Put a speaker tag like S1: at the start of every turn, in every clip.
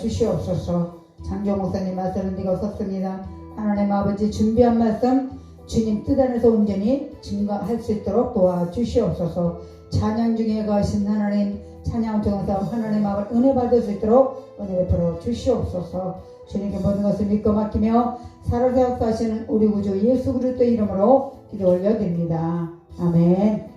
S1: 도와주시옵소서. 장정 목사님 말씀을 믿었습니다. 하나님 아버지 준비한 말씀 주님 뜻 안에서 온전히 증거할 수 있도록 도와주시옵소서. 찬양 중에 가신 하나님 찬양 중에서 하나님 아버지 은혜 받을 수 있도록 은혜 베풀어 주시옵소서. 주님께 모든 것을 믿고 맡기며 살아서 역사하시는 우리 구주 예수 그리스도의 이름으로 기도 올려드립니다. 아멘.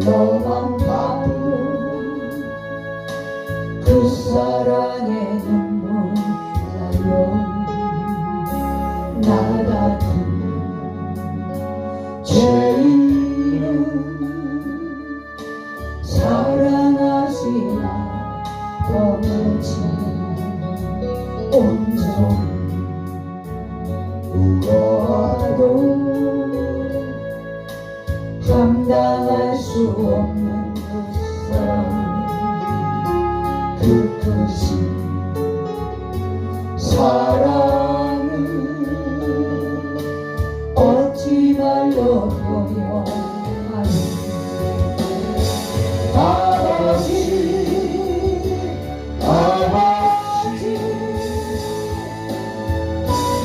S2: 너만 봐도 그 사랑의 눈물 나요. 나 같은 죄인을 사랑하시나 아버지 온종일 울어도 감당할 수 없는 그 사랑, 그 크신 사랑을 어찌 말로 표현하리. 아버지 아버지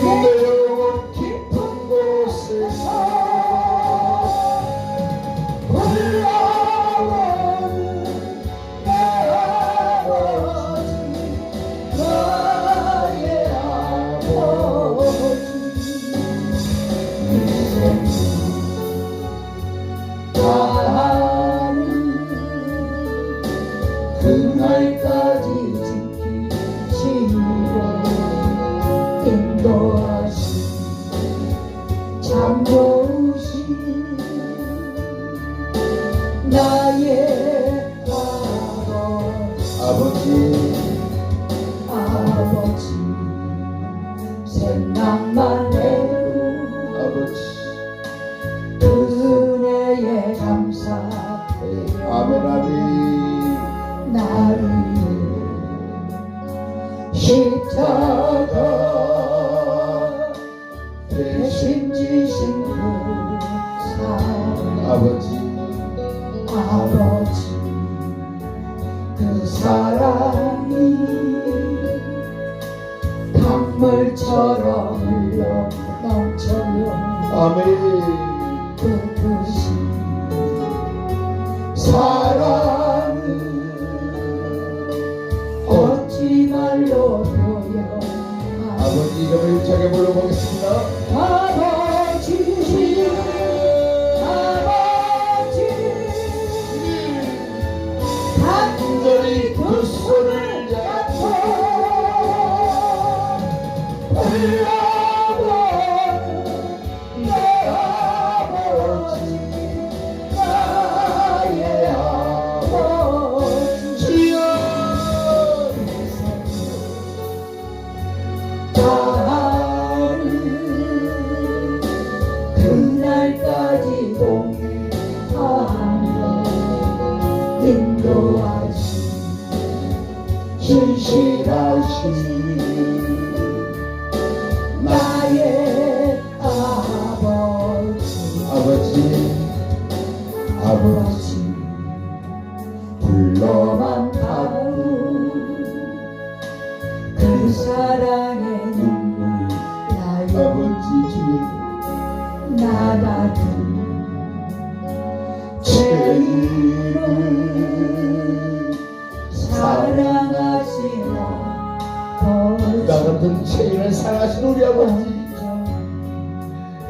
S2: 내 영혼 깊은 곳에서 그날까지 지키시고 인도하신 참 좋으신 나의 아버지 생각만 해도 아버지 그 은혜에 감사해요. 아멘 아멘. 나를 십자가 대신 지신 그 사랑 아버지 그 사랑이 강물처럼 흘러 넘쳐요. 아멘. 그 크신 사랑을 어찌 말로 표현하리. 아버지 이름을 힘차게 불러보겠습니다. 아버지 간절히 두 손을 잡고 불러보는 내 아버지 나의 아버지 나를 그날까지 동행하며 인도하신 신실하신 나의 아버지 불러만 봐도 그 사랑의 눈물 나요. 아버지 나 같은 죄인을 사랑하시나 나 같은 죄인을 사랑하신 우리 아버지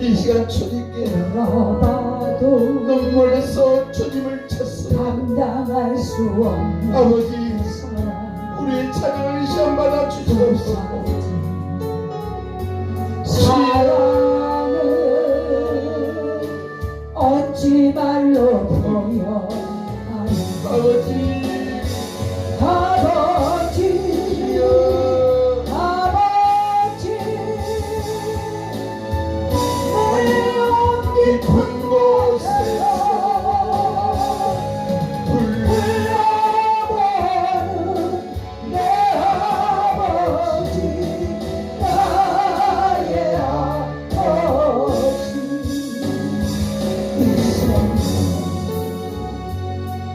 S2: 이 시간 주님께 들어봐도 눈물에서 주님을 찾습니다. 감당할 수 없는 아버지 사랑 우리의 찬양을 시험 받아 주시옵소서. 사랑을
S1: 어찌 말로 보여
S2: 아버지
S1: 아버지 아버지 내
S2: 깊은 곳에서
S1: 불러보는 내 아버지 나의 아버지 이 세상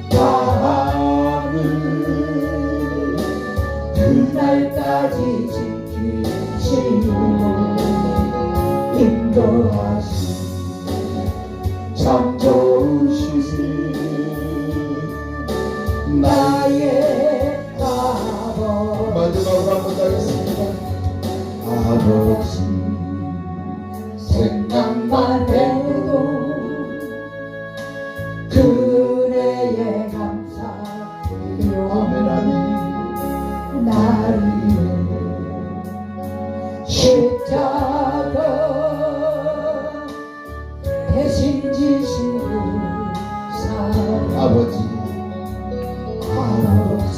S1: 밤을 그날까지 지키시고 인도하시 참 좋으시지 나의 아버지
S2: 마지막으로 한번 하겠습니다. 아버지
S1: 생각만 해도 그네의 감사요
S2: 아멘 아멘
S1: 나를 십자가 대신 지신 그 사랑
S2: 아버지
S1: 아버지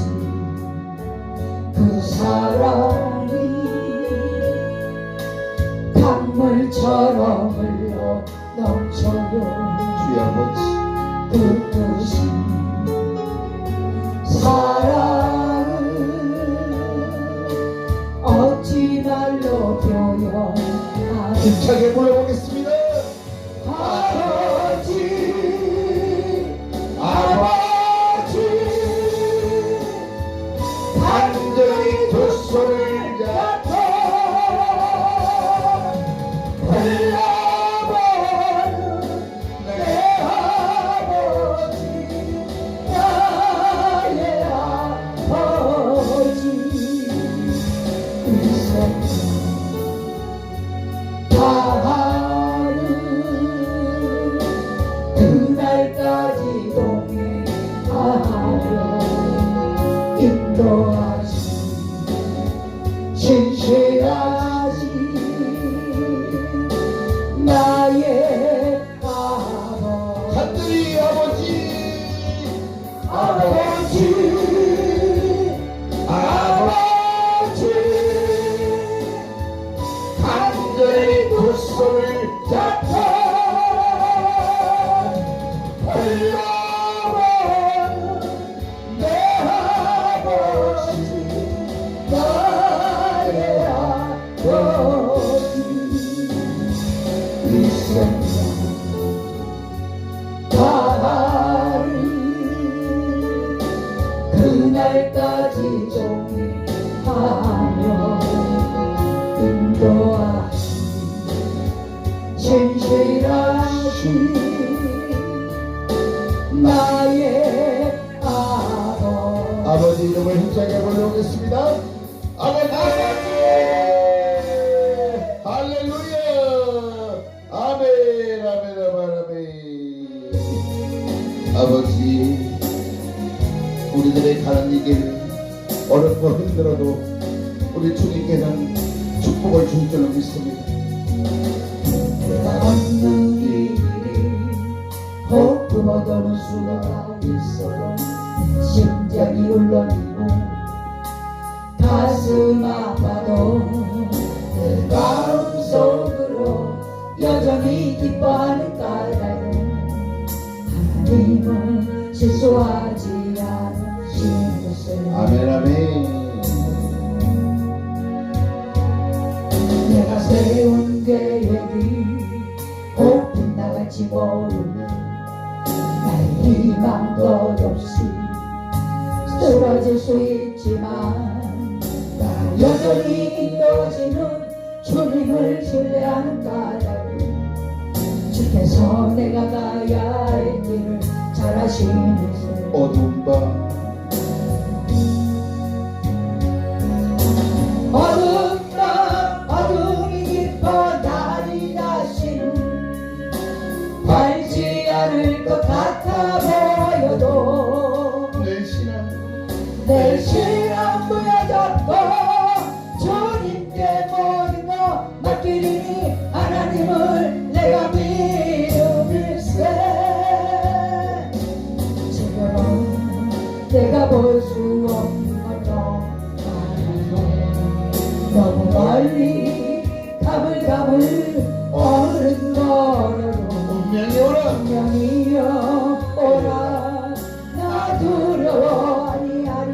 S1: 그 사랑이 강물처럼 흘러 넘쳐요
S2: 주의 아버지
S1: 그 뜻이 사랑을 어찌 말로 표현하리
S2: 힘차게 불러보겠습니다.
S1: 아버지 아버지
S2: 간절히 두 손을 잡고
S1: 흘러보는 내 아버지 나의 아버지 이 세상 다하는 그날까지 동행하려 인도하시 신실하시 나의 아버지
S2: 간절히 아버지
S1: 아버지 아버지
S2: 간절히 두 손을
S1: 잡고 흘러보는 내 아버지 나의 아버지 이 세상 다하리 그날까지 종하며 인도하시 신실하시 나의 아버지
S2: 아버지 이름을 힘차게 불러보겠습니다. 아버지 할렐루야 아멘 아멘 아멘 아멘 아버지 우리들의 가는 이 길 어렵고 힘들어도 우리 주님께서는 축복을 줄 줄로 믿습니다.
S1: 내가 걷는 이 길이 호흡어도는 수가 있어도 심장이 울렁이고 가슴 아파도 내 마음속으로 여전히 기뻐하는 까닭은 하나님은 실수하지 않으시는
S2: 아멘 아멘
S1: 내가 세운 계획이 혹 나갈지 모르면 나의 희망 끝없이 쓰러질 수 있지만 나 여전히 인도지는 주님을 신뢰하는 까닭은 주께서 내가 가야 할 길을 잘 아시면서
S2: 어두운 밤
S1: 어두운 밤 어둠이 깊어 날이 다신 밝지 않을 것 같아 보여도 내 신앙 보여졌고 주님께 모든 거 맡기리니 하나님을 내가 믿음일세 명이여 오라 나 두려워 아니하리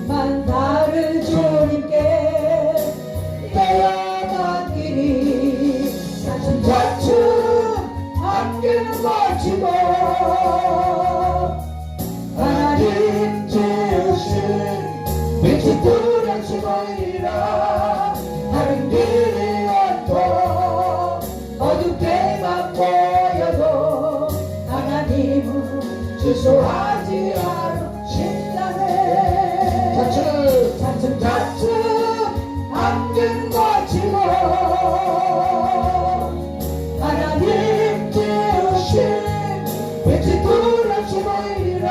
S1: 만사를 주님께 내어 맡기리 차츰차츰 안개는 거치고 하나님 지으신 빛이 뚜렷이 보이리라 다른 길이 온통 어둡게만 보여도 하나님은 실수하지 않으신다네 차츰차츰 안개는 거치고 하나님 지으신 빛이 뚜렷이 보이리라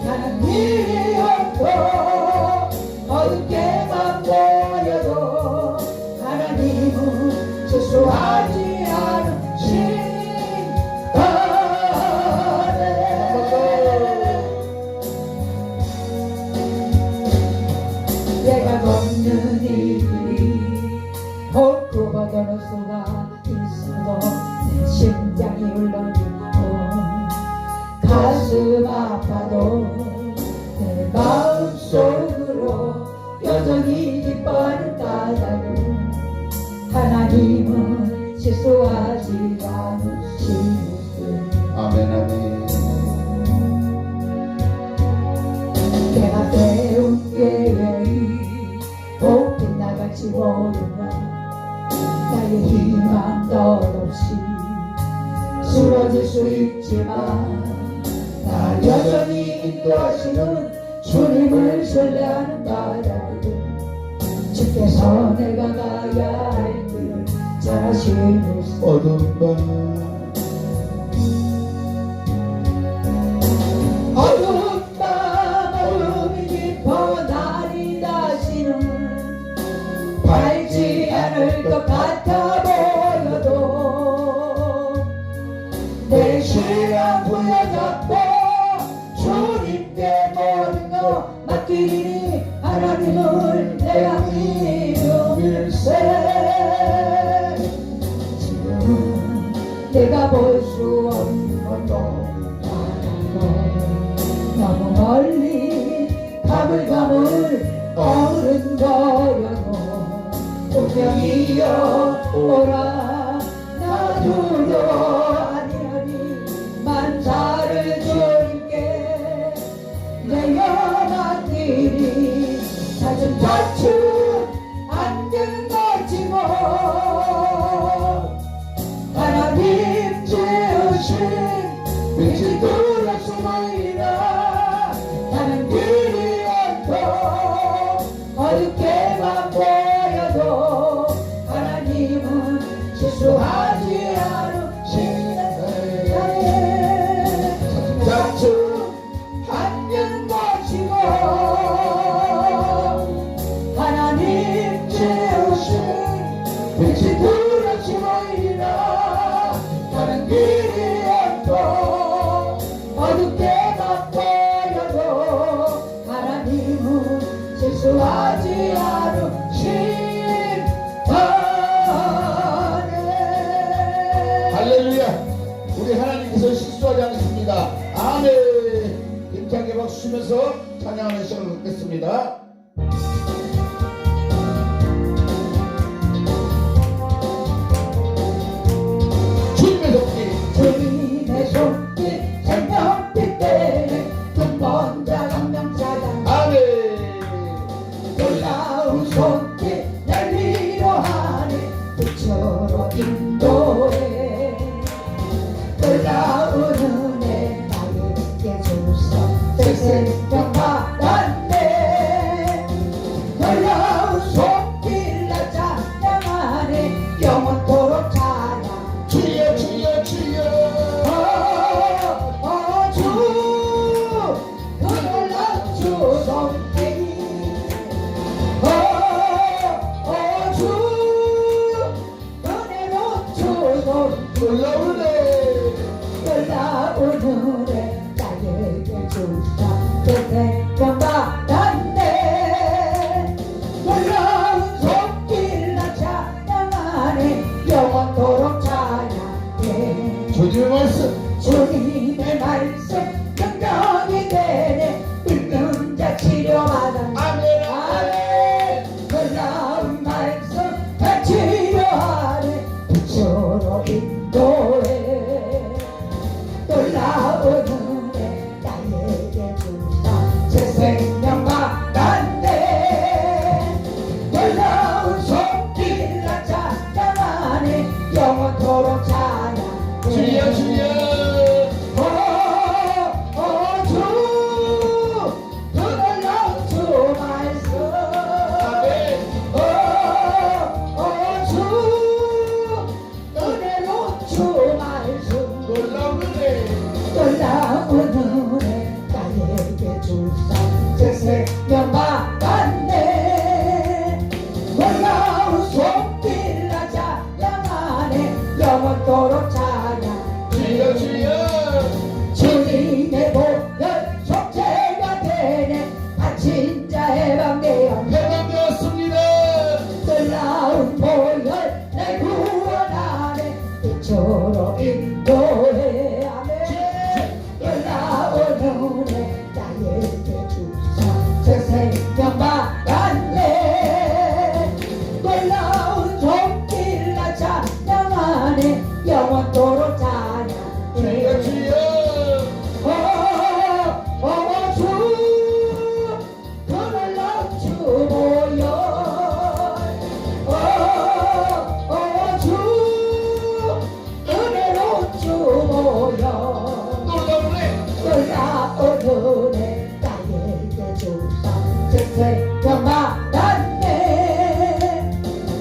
S1: 나는 길이 없고 어둡게만 보여도 하나님은 실수하지 않으신다네 내가 걷는 이 길이 헛구버더는 수가 있어도 내 심장이 울렁이고 가슴 아파도 내 마음속으로 여전히 기뻐하는 까닭은 하나님은 실수하지 않으시는
S2: 아멘 아멘.
S1: 내가 세운 계획이 꼭 빗나갈지 모르나 나의 희망 덧없이 쓰러질 수 있지만 나 여전히 인도하시는 주님을 신뢰하는 까닭은 주께서 내가 가야 할 길을 잘 아시는
S2: 어둠 밤
S1: 어둠이 깊어 날이 다시는 밝지 않을 것 같아 보여도 내 시간 부여잡고 주님께 모든 것 맡기니 하나님을 내가 믿음일세 지금은 내가 볼 수 없는 것도 너무 멀리 가물가물 어른거려도 운명이여 오라 나 두려워 아니하니 만사를 주님께 내어 맡기리 차츰차츰 안개는 거치고 하나님 지으신 빛이 뚜렷이 보이라 나는 길이 없고 어둡게만 보여도 하나님은 실수하지 않으시네 차츰 안개는 거치고 하나님 지으신 빛이 뚜렷이 보이라 다른 길이 없고 어둡게만 보여도 하나님은 실수하지 않으신다네
S2: 할렐루야. 우리 하나님께서 실수하지 않습니다. 아멘. 힘차게 박수 치면서 찬양하는 시간을 갖겠습니다. 주님의 손길
S1: 주님의 손길 생명빛 때문에 근본자 강명자가
S2: 아멘.
S1: 놀라운 손길 날 위로하네 빛으로 인도해 놀라운 은혜 나에게 주사 새 생명 받았네 놀라운 손길 날 찬양하네 영원토록 찬양
S2: 주여 주여 주여
S1: 그 놀라운 주 손길이 주 은혜로운 주 손길
S2: 놀라우네.
S1: 놀라운 은혜 나에게 주사 새 생명 받았네 놀라운 손길 나 찬양하네 영원토록 찬양해
S2: 주여 주님의 말씀
S1: 주님의 말씀 능력이 되네 믿는 자 치료받아
S2: 아멘
S1: 아멘 놀라운 말씀 다 치료하네 빛으로 인도해 놀라운 은혜 나에게 주사 새 생명 받았네 놀라운 손길 나 찬양하네 영원토록 찬양
S2: 주여 주여
S1: 주 놀라운 주 말씀
S2: 아멘
S1: 주 은혜로운 주 말씀
S2: 놀라운 은혜
S1: 놀라운 은혜 나에게 주사 새 생명 받았네 놀라운 손길 나 찬양하네 영원토록 찬양
S2: 주여 주여
S1: 주님의 보혈 속죄가 되네 다친 자 해방되어
S2: 해방되었습니다
S1: 놀라운 보혈 날 구원하네 빛으로 인도해 아멘 놀라운 은혜 나에게 주사 새 생명 받았네 놀라운 손길 나 찬양하네 영원토록 찬양
S2: 주여 주여
S1: 주 놀라운 주 보혈 주 은혜로운 주 보혈
S2: 놀라운 은혜
S1: 놀라운 은혜 나에게 주사 새 생명 받았네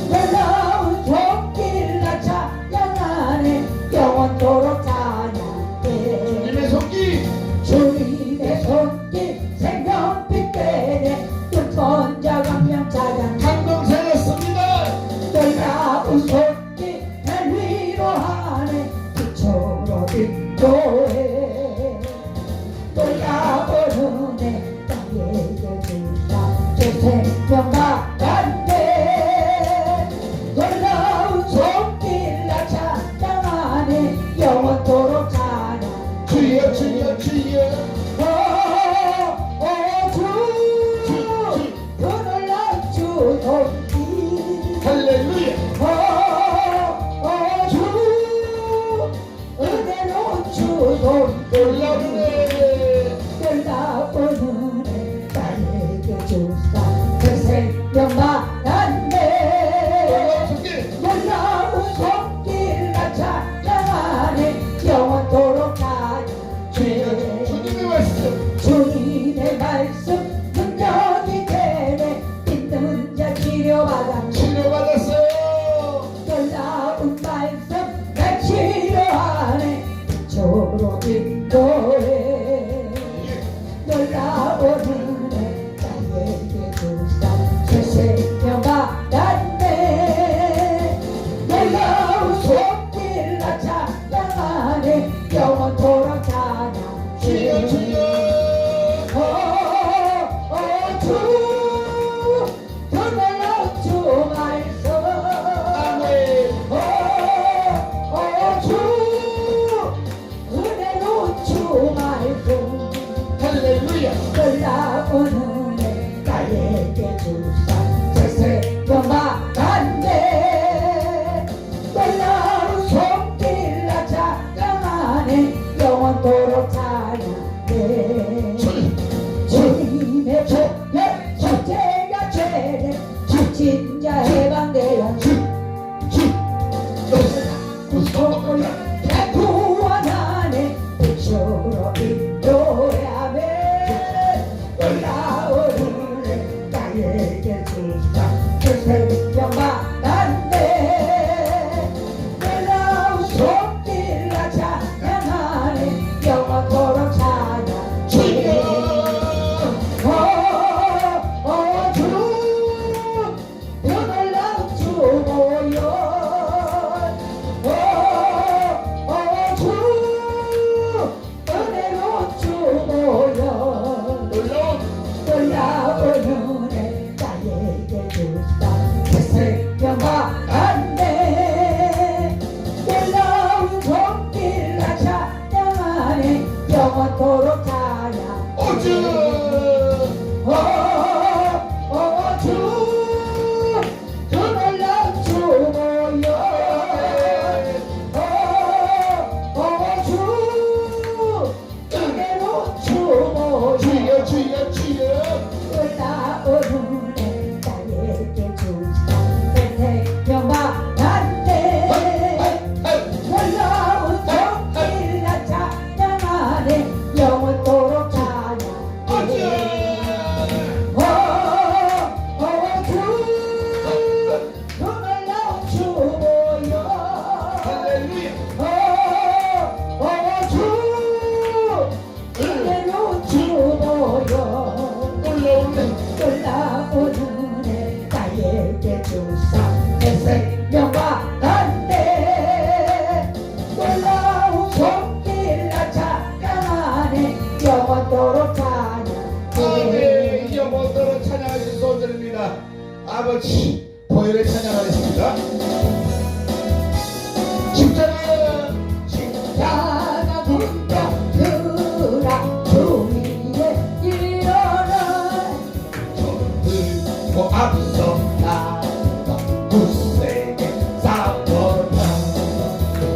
S1: 놀라운 손길 나 찬양하네 영원토록 찬양해
S2: 주님의 손길
S1: 주님의 손길 생명빛 되네 눈먼 자 강명 찬양
S2: 감동 살렸습니다
S1: 놀라운 손길 날 위로하네 빛으로 인도해 놀라운 은혜 나에게 주사 새 생명 받았네 놀라운 손길 나 찬양하네 영원토록 찬양
S2: 주여 주여 주여
S1: 주 놀라운 주 손길
S2: 할렐루야
S1: 주 은혜로운 주 손길
S2: 놀라운 은혜
S1: 놀라운 은혜 나에게 주사 새 생명 받았네
S2: 놀라운 손길
S1: 놀라운 손길 나 찬양하네 영원토록 찬양
S2: 주여 주님의 말씀
S1: 주님의 말씀 능력이 되네 믿는 자 치료받아
S2: 치료받았어요
S1: 놀라운 말씀 날 치료하네 빛으로 인도해 놀라운 은혜 나에게 주사 새 생명 받았네 놀라운 손길 나 찬양하네 영원토록 찬양
S2: 주여 주여
S1: 주 놀라운 주 말씀
S2: 아멘
S1: 주 은혜로운 주 말씀
S2: 할렐루야
S1: 놀라운 은혜 나에게 주사 새 생명 받았네 놀라운 손길 나 찬양하네 영원토록 찬양해 주님의 보혈 속죄가 되네 다친 자 해방되어 보혈 날 구원하네 빛으로 인도해 아멘 놀라운 은혜 나에게 주사 새 생명 받았네 놀라운 손길 나 찬양하네
S2: 아버지 보혈의 찬양하겠습니다. 십자가
S1: 십자가 군병들아 주 위에 일어나
S2: 들고 앞서 나가 굳세게 싸워라.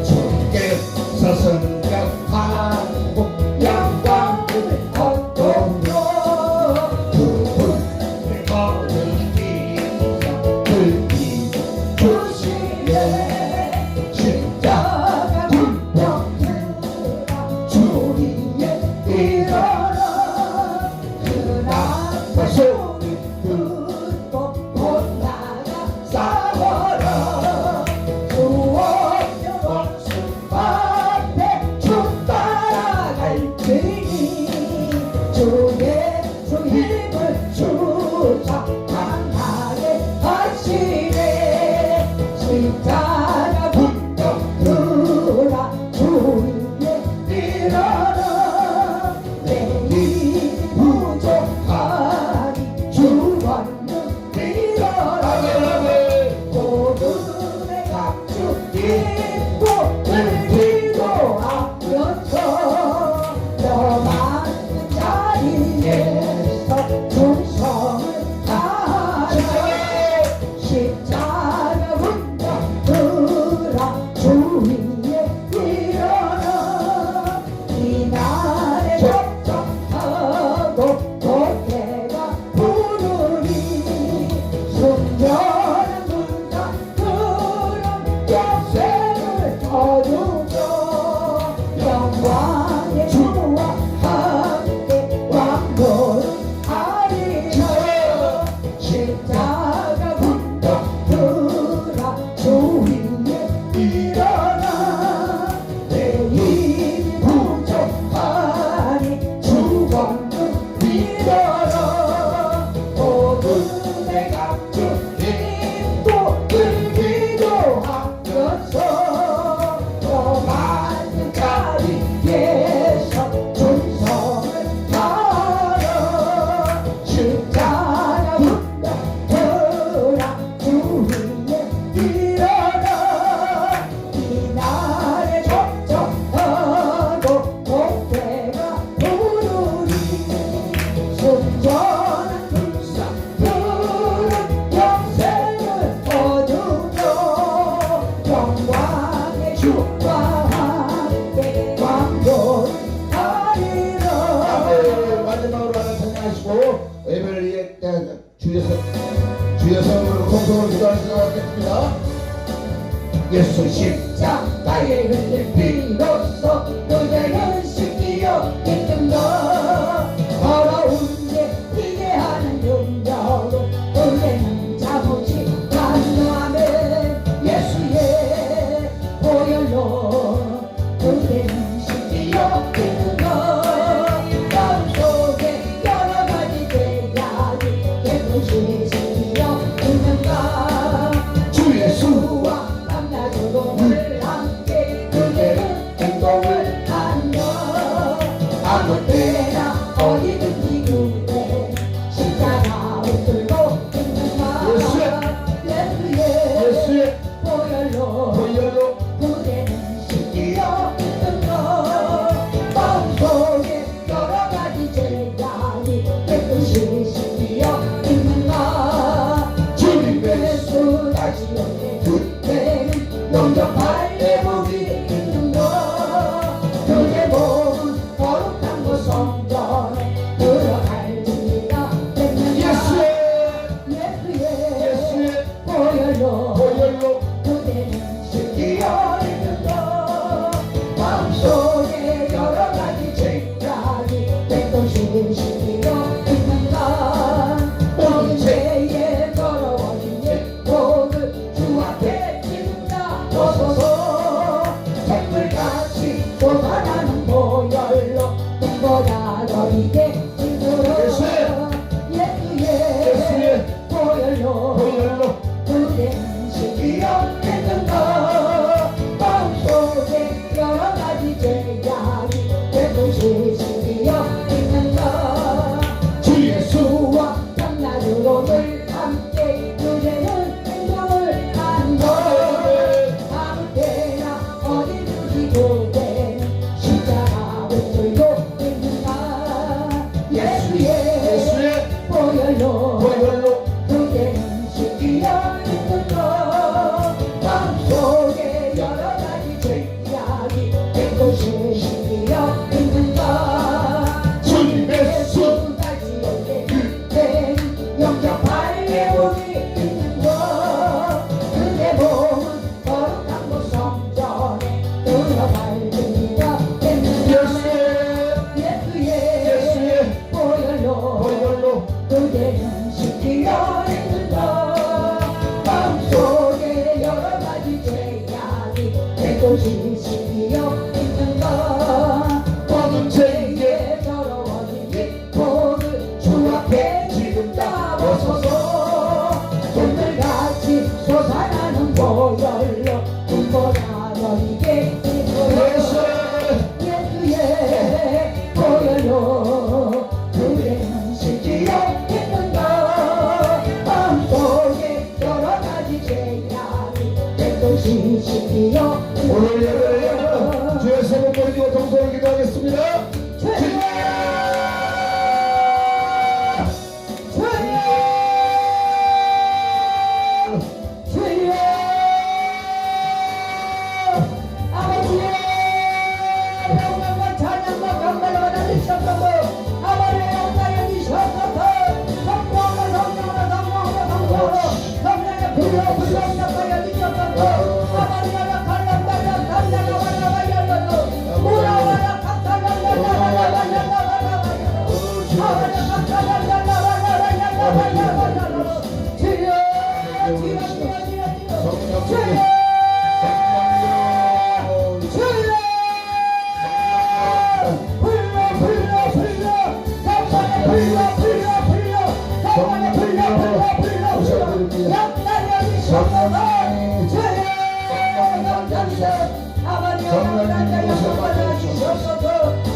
S2: 주께서 승격하고 영광을 얻도록 그분을 거두기서 들기고 주시네. 십자가 군병들아 주 위에 일어나 그나마 소리 듣고 못 나가 싸워라. 주 없는 원수 앞에 주 따라갈지니 주의 주 힘을 주사 강하게 하시네. 십자가 군병들아 주 위에 일어나 내 힘이 부족하니 주 권능 믿어라. 모든의 각주 입고 기도하면서 너 많은 자리에서 충성을 다하라. 십자가 군병들아 주 위에 일어나 이날에 접촉하고 고개가 부르니 순전한 군사들은 역생을 거두며 영광의 주와 함께 왕노를 하리라. 십자가 군병들아 주 위에 일어나 내 힘이 부족하니 주 권능 믿어라. 모든의 각주 힘도 들기도 하면서 더 많은 자리에서 충성을 다하라. 십자가 군병들아 주 위에 일어나 이날에 접촉하고 고개가 부르니 순전한 군사들은 영생을 거두며 영광의 주와 함께 왕노를 하리라. 마지막으로 하나 찬양하시고 예배를 주여성으로 공성으로 기도하시도록 하겠습니다. 예수
S1: 십자가에 흘린 피로써 너희는 씻기어 있는가. 더러운 게 피게 하는 용녀로 놀래는 자못이 간구하면 예수의 보혈로 너희는 씻기어 있는가. 마음속에 여러 가지 죄악이 깨끗이 씻기어 있는가.
S2: 주 예수
S1: 주와 만나주고 늘 함께 그대는 행동을 하며 아무 때나 어디든지 그대 십자가 붙들고 있는가. 예수의 보혈로 그대는 씻기어 있는가. 마음속에 여러 가지 죄악이 깨끗이 씻기어 있는가. 주님의 수 다시 오네 그때는 영접할 내복이 있는가. 그대 몸은 거룩한 곳 성전에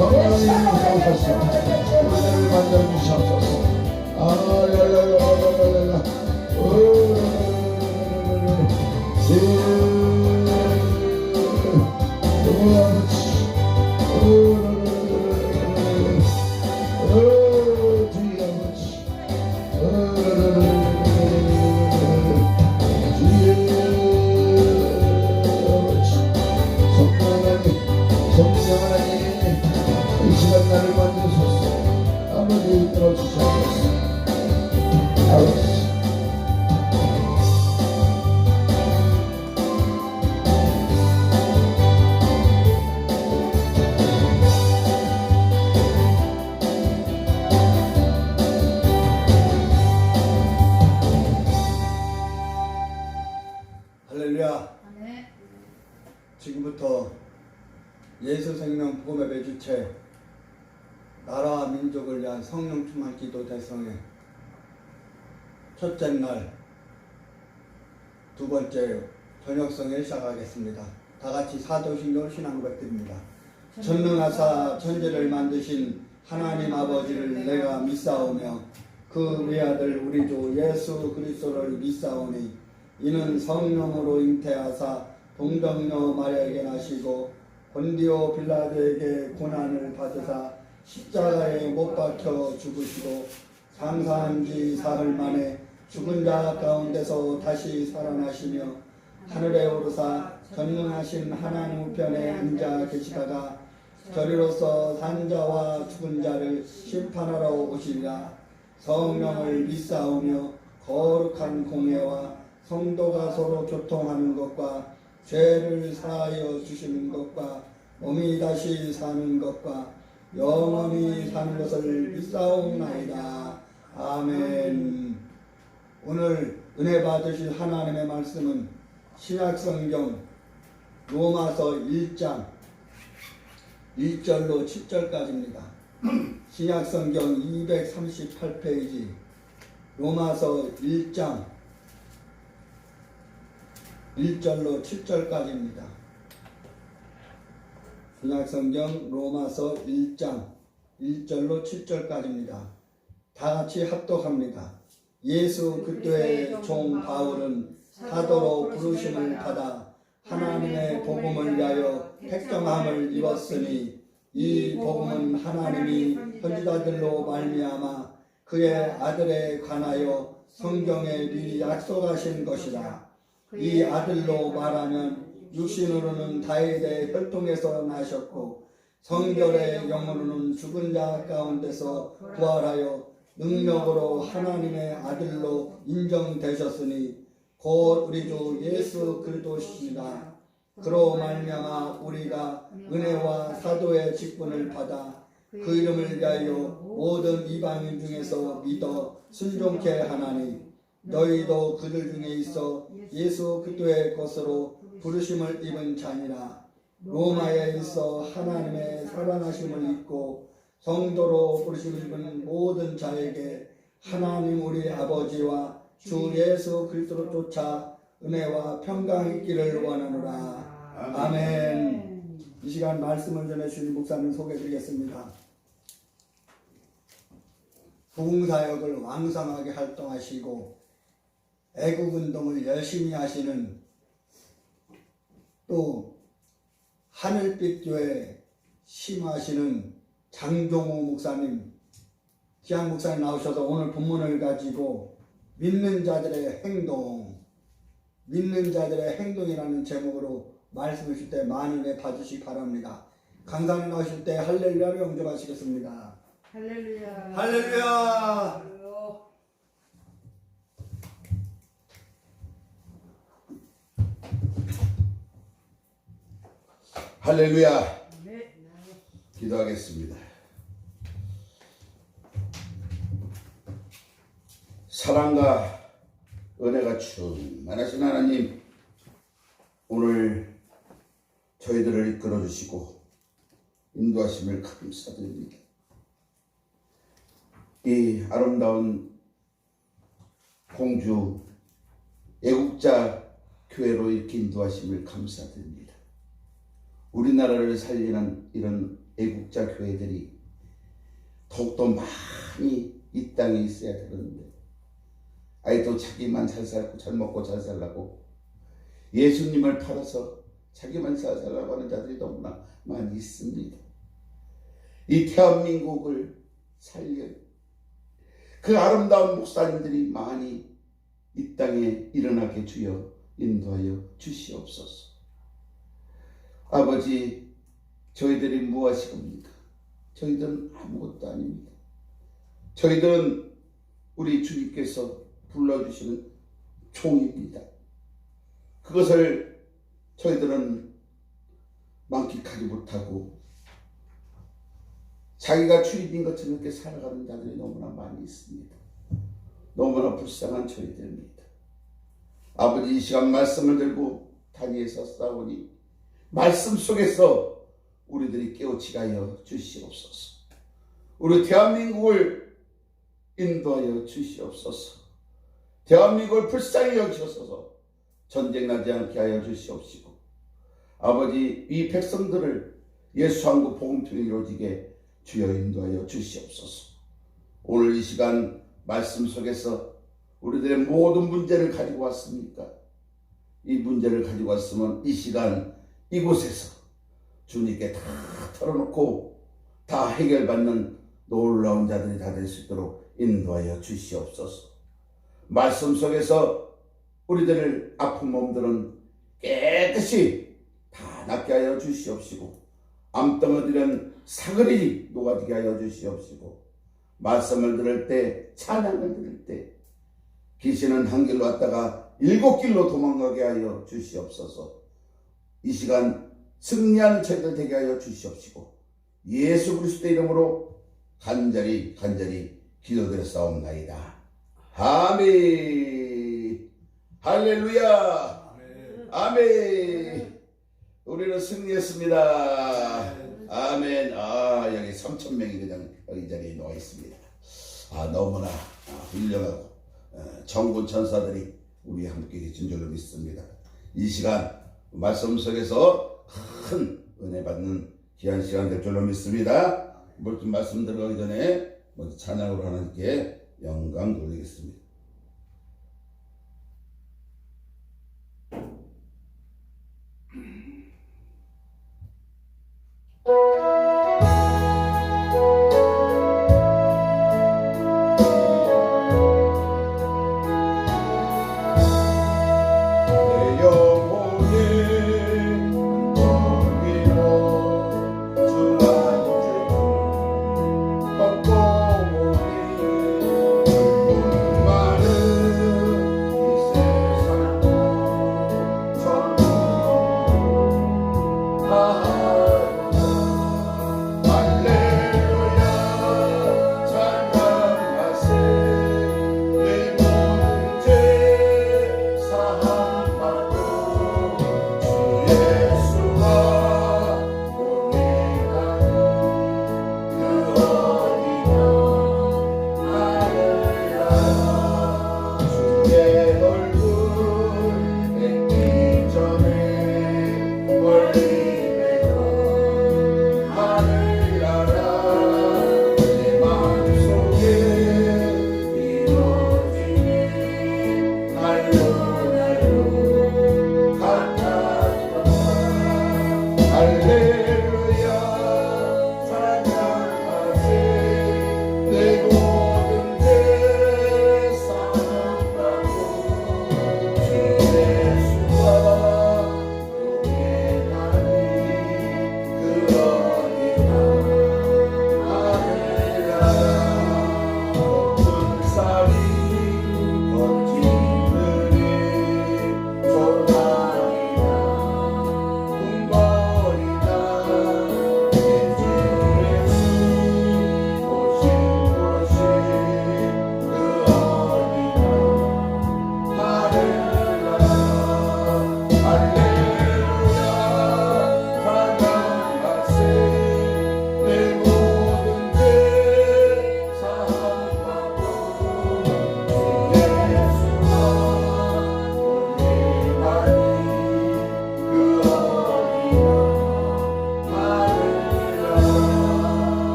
S2: 성령님 오셔서 우리를 만져주시옵소서. 아야야야야야야야 이 시간 나를 만드소서. 아버지 들어주시옵소서. 아버지
S3: 할렐루야. 지금부터 예수 생명 복음의 주체 나라와 민족을 위한 성령 충만 기도 대성회 첫째 날 두 번째 저녁성에 시작하겠습니다. 다 같이 사도신경 신앙 고백드립니다. 전능하사 천지를 만드신 하나님 아버지를 내가 믿사오며 그 외아들 우리 주 예수 그리스도를 믿사오니 이는 성령으로 잉태하사 동정녀 마리아에게 나시고 본디오 빌라도에게 고난을 받으사 십자가에 못 박혀 죽으시고 장사한 지 사흘 만에 죽은 자 가운데서 다시 살아나시며 하늘에 오르사 전능하신 하나님 우편에 앉아 계시다가 저리로서 산자와 죽은 자를 심판하러 오시리라. 성령을 믿사오며 거룩한 공회와 성도가 서로 교통하는 것과 죄를 사하여 주시는 것과 몸이 다시 사는 것과 영원히 사는 것을 믿사옵나이다. 아멘. 오늘 은혜 받으실 하나님의 말씀은 신약성경 로마서 1장 1절로 7절까지입니다. 신약성경 238페이지 로마서 1장 1절로 7절까지입니다. 신약성경 로마서 1장 1절로 7절까지입니다. 다 같이 합독합니다. 예수 그리스도의 종 바울은 사도로 부르심을 받아 하나님의 복음을 위하여 택정함을 입었으니 이 복음은 하나님이 선지자들로 말미암아 그의 아들에 관하여 성경에 미리 약속하신 것이라. 이 아들로 말하면 육신으로는 다윗의 혈통에서 나셨고 성결의 영으로는 죽은 자 가운데서 부활하여 능력으로 하나님의 아들로 인정되셨으니 곧 우리 주 예수 그리스도시니라. 그로 말미암아 우리가 은혜와 사도의 직분을 받아 그 이름을 위하여 모든 이방인 중에서 믿어 순종케 하나니 너희도 그들 중에 있어 예수 그리스도의 것으로 부르심을 입은 자니라. 로마에 있어 하나님의 사랑하심을 입고 성도로 부르심을 입은 모든 자에게 하나님 우리 아버지와 주 예수 그리스도로 쫓아 은혜와 평강 있기를 원하노라. 아멘. 이 시간 말씀을 전해주신 목사님 소개드리겠습니다. 부흥사역을 왕성하게 활동하시고 애국운동을 열심히 하시는 또 하늘빛 교회 심하시는 장종호 목사님, 기양 목사님 나오셔서 오늘 본문을 가지고 믿는 자들의 행동이라는 제목으로 말씀을 주실 때 많은 은혜 받으시기 바랍니다. 강단에 나오실 때 할렐루야를 영접하시겠습니다.
S4: 할렐루야.
S3: 할렐루야.
S2: 할렐루야.
S4: 네.
S2: 기도하겠습니다. 사랑과 은혜가 충만하신 하나님, 오늘 저희들을 이끌어 주시고 인도하심을 감사드립니다. 이 아름다운 공주 애국자 교회로 이렇게 인도하심을 감사드립니다. 우리나라를 살리는 이런 애국자 교회들이 더욱더 많이 이 땅에 있어야 되는데 아직도 자기만 잘 살고 잘 먹고 잘 살라고 예수님을 팔아서 자기만 잘 살라고 하는 자들이 너무나 많이 있습니다. 이 대한민국을 살려 그 아름다운 목사님들이 많이 이 땅에 일어나게 주여 인도하여 주시옵소서. 아버지, 저희들이 무엇이옵니까? 저희들은 아무것도 아닙니다. 저희들은 우리 주님께서 불러주시는 종입니다. 그것을 저희들은 만끽하지 못하고 자기가 주인인 것처럼 이렇게 살아가는 자들이 너무나 많이 있습니다. 너무나 불쌍한 저희들입니다. 아버지, 이 시간 말씀을 들고 단위에서 싸우니 말씀 속에서 우리들이 깨우치게 하여 주시옵소서. 우리 대한민국을 인도하여 주시옵소서. 대한민국을 불쌍히 여기셔서 전쟁 나지 않게 하여 주시옵시고, 아버지, 이 백성들을 예수 한국 복음통이 이루어지게 주여 인도하여 주시옵소서. 오늘 이 시간 말씀 속에서 우리들의 모든 문제를 가지고 왔습니까? 이 문제를 가지고 왔으면 이 시간 이곳에서 주님께 다 털어놓고 다 해결받는 놀라운 자들이 다 될 수 있도록 인도하여 주시옵소서. 말씀 속에서 우리들을 아픈 몸들은 깨끗이 다 낫게 하여 주시옵시고, 암덩어리는 사그리 녹아지게 하여 주시옵시고, 말씀을 들을 때, 찬양을 들을 때 귀신은 한 길로 왔다가 7길로 도망가게 하여 주시옵소서. 이 시간 승리하는 저희들 되게 하여 주시옵시고, 예수 그리스도의 이름으로 간절히 기도드렸사옵나이다. 아멘. 할렐루야. 아멘. 우리는 승리했습니다. 아멘. 여기 3,000명이 그냥 여기 자리에 나와 있습니다. 너무나 훌륭하고 정군 천사들이 우리와 함께 계신 줄로 믿습니다. 이 시간 말씀 속에서 큰 은혜 받는 귀한 시간 될 줄로 믿습니다. 말씀 들어가기 전에 먼저 찬양으로 하나님께 영광 돌리겠습니다. 주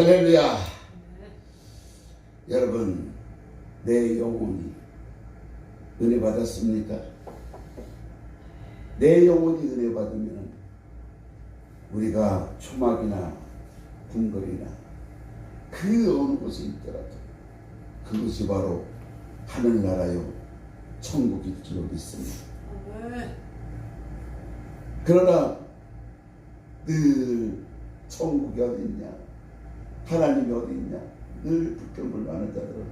S2: 할렐루야. 여러분, 내 영혼이 은혜 받았습니까? 내 영혼이 은혜 받으면 우리가 초막이나 궁궐이나 그 어느 곳에 있더라도 그것이 바로 하늘나라요 천국일 줄로 믿습니다. 그러나 늘 천국이 어디 있냐, 하나님이 어디 있냐, 늘 불평불만하는 자들은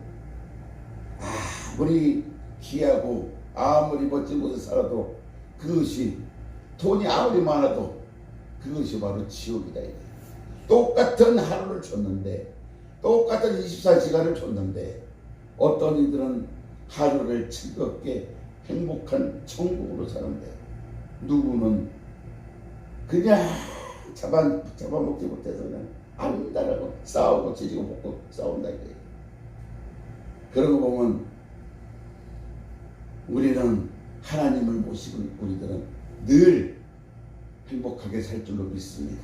S2: 아무리 귀하고 아무리 멋진 곳에 살아도 그것이 돈이 아무리 많아도 그것이 바로 지옥이다. 똑같은 하루를 줬는데, 똑같은 24시간을 줬는데 어떤 이들은 하루를 즐겁게 행복한 천국으로 사는데 누구는 그냥 잡아먹지 못해서 그냥 안다라고 싸우고 지지고 볶고 싸운다 이거예요. 그런 거 보면 우리는 하나님을 모시고 우리들은 늘 행복하게 살 줄로 믿습니다.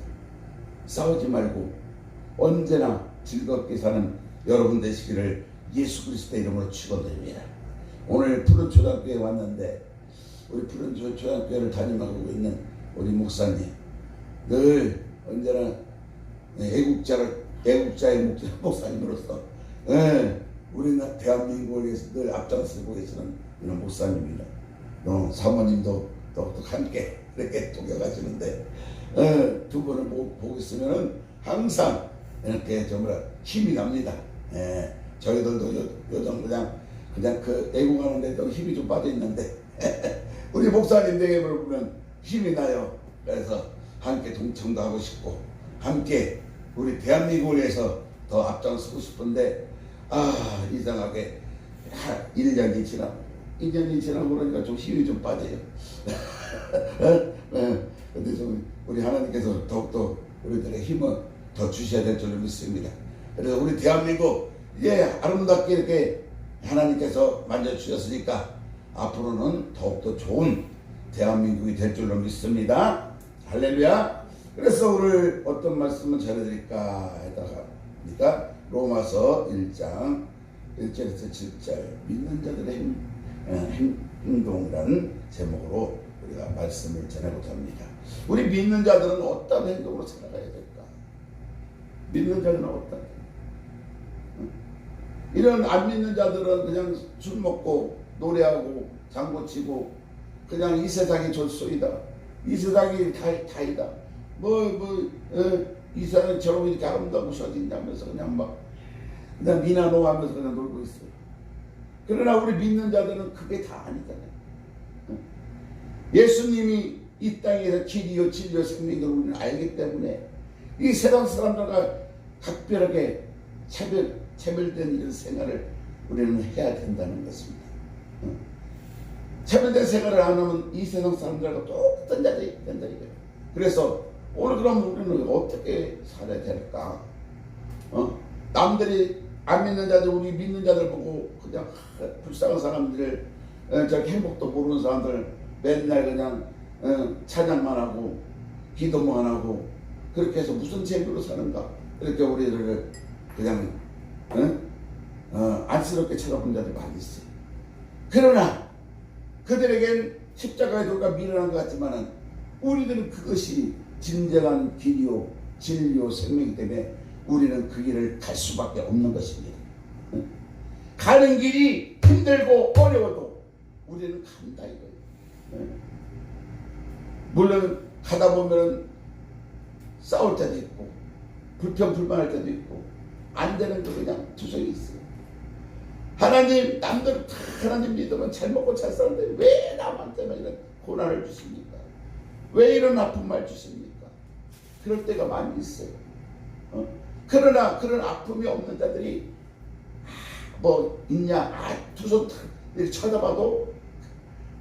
S2: 싸우지 말고 언제나 즐겁게 사는 여러분 되시기를 예수 그리스도의 이름으로 축원드립니다. 오늘 푸른 초등학교에 왔는데 우리 푸른 초등학교를 담임하고 있는 우리 목사님 늘 언제나 애국자의 목사님으로서 우리는 대한민국을 위해서 늘 앞장서고 계시는 이런 목사님입니다. 사모님도 또 함께 이렇게 동역하시는데 두 분을 보고 있으면은 항상 이렇게 정말 힘이 납니다. 저희들도 요즘 그냥 그 애국하는데 좀 힘이 좀 빠져 있는데 우리 목사님 댁을 보면 힘이 나요. 그래서 함께 동참도 하고 싶고 함께 우리 대한민국을 위해서 더 앞장서고 싶은데 이상하게 1년이 지나고 그러니까 좀 힘이 좀 빠져요. 근데 좀 우리 하나님께서 더욱더 우리들의 힘을 더 주셔야 될 줄로 믿습니다. 그래서 우리 대한민국 아름답게 이렇게 하나님께서 만져주셨으니까 앞으로는 더욱더 좋은 대한민국이 될 줄로 믿습니다. 할렐루야. 그래서 오늘 어떤 말씀을 전해드릴까 하다가 로마서 1장 1절에서 7절 믿는 자들의 행동이라는 제목으로 우리가 말씀을 전해보자 합니다. 우리 믿는 자들은 어떤 행동으로 살아가야 될까? 믿는 자들은 어떤 이런 안 믿는 자들은 그냥 술 먹고 노래하고 장구치고 그냥 이 세상이 졸소이다. 이 세상이 다이다. 이 세상이 저러고 이렇게 아름다운 것이 어디 있냐면서 그냥 니나노 하면서 그냥 놀고 있어요. 그러나 우리 믿는 자들은 그게 다 아니잖아요. 예수님이 이 땅에서 길이요 진리요 생명을 우리는 알기 때문에 이 세상 사람들과 각별하게 차별된 이런 생활을 우리는 해야 된다는 것입니다. 차별된 생활을 안 하면 이 세상 사람들하고 똑같은 자들이 된다 이거예요. 그래서 오늘 그럼 우리는 어떻게 살아야 될까? 남들이 안 믿는 자들, 우리 믿는 자들 보고 그냥 불쌍한 사람들을 저렇게 행복도 모르는 사람들 맨날 그냥 찬양만 하고 기도만 하고 그렇게 해서 무슨 재미로 사는가? 이렇게 우리를 그냥 안쓰럽게 쳐다본 자들이 많이 있어요. 그러나 그들에겐 십자가의 도가 미련한 것 같지만은 우리들은 그것이 진정한 길이요 진리요 생명이기 때문에 우리는 그 길을 갈 수밖에 없는 것입니다. 가는 길이 힘들고 어려워도 우리는 간다 이거예요. 물론 가다 보면 싸울 때도 있고 불평불만할 때도 있고 안 되는 거 그냥 투성이 있어요. 하나님 남들 다 하나님 믿으면 잘 먹고 잘 사는데 왜 남한테만 이런 고난을 주십니까? 왜 이런 아픈 말 주십니까? 그럴 때가 많이 있어요. 그러나 그런 아픔이 없는 자들이 있냐 두 손 이렇게 쳐다봐도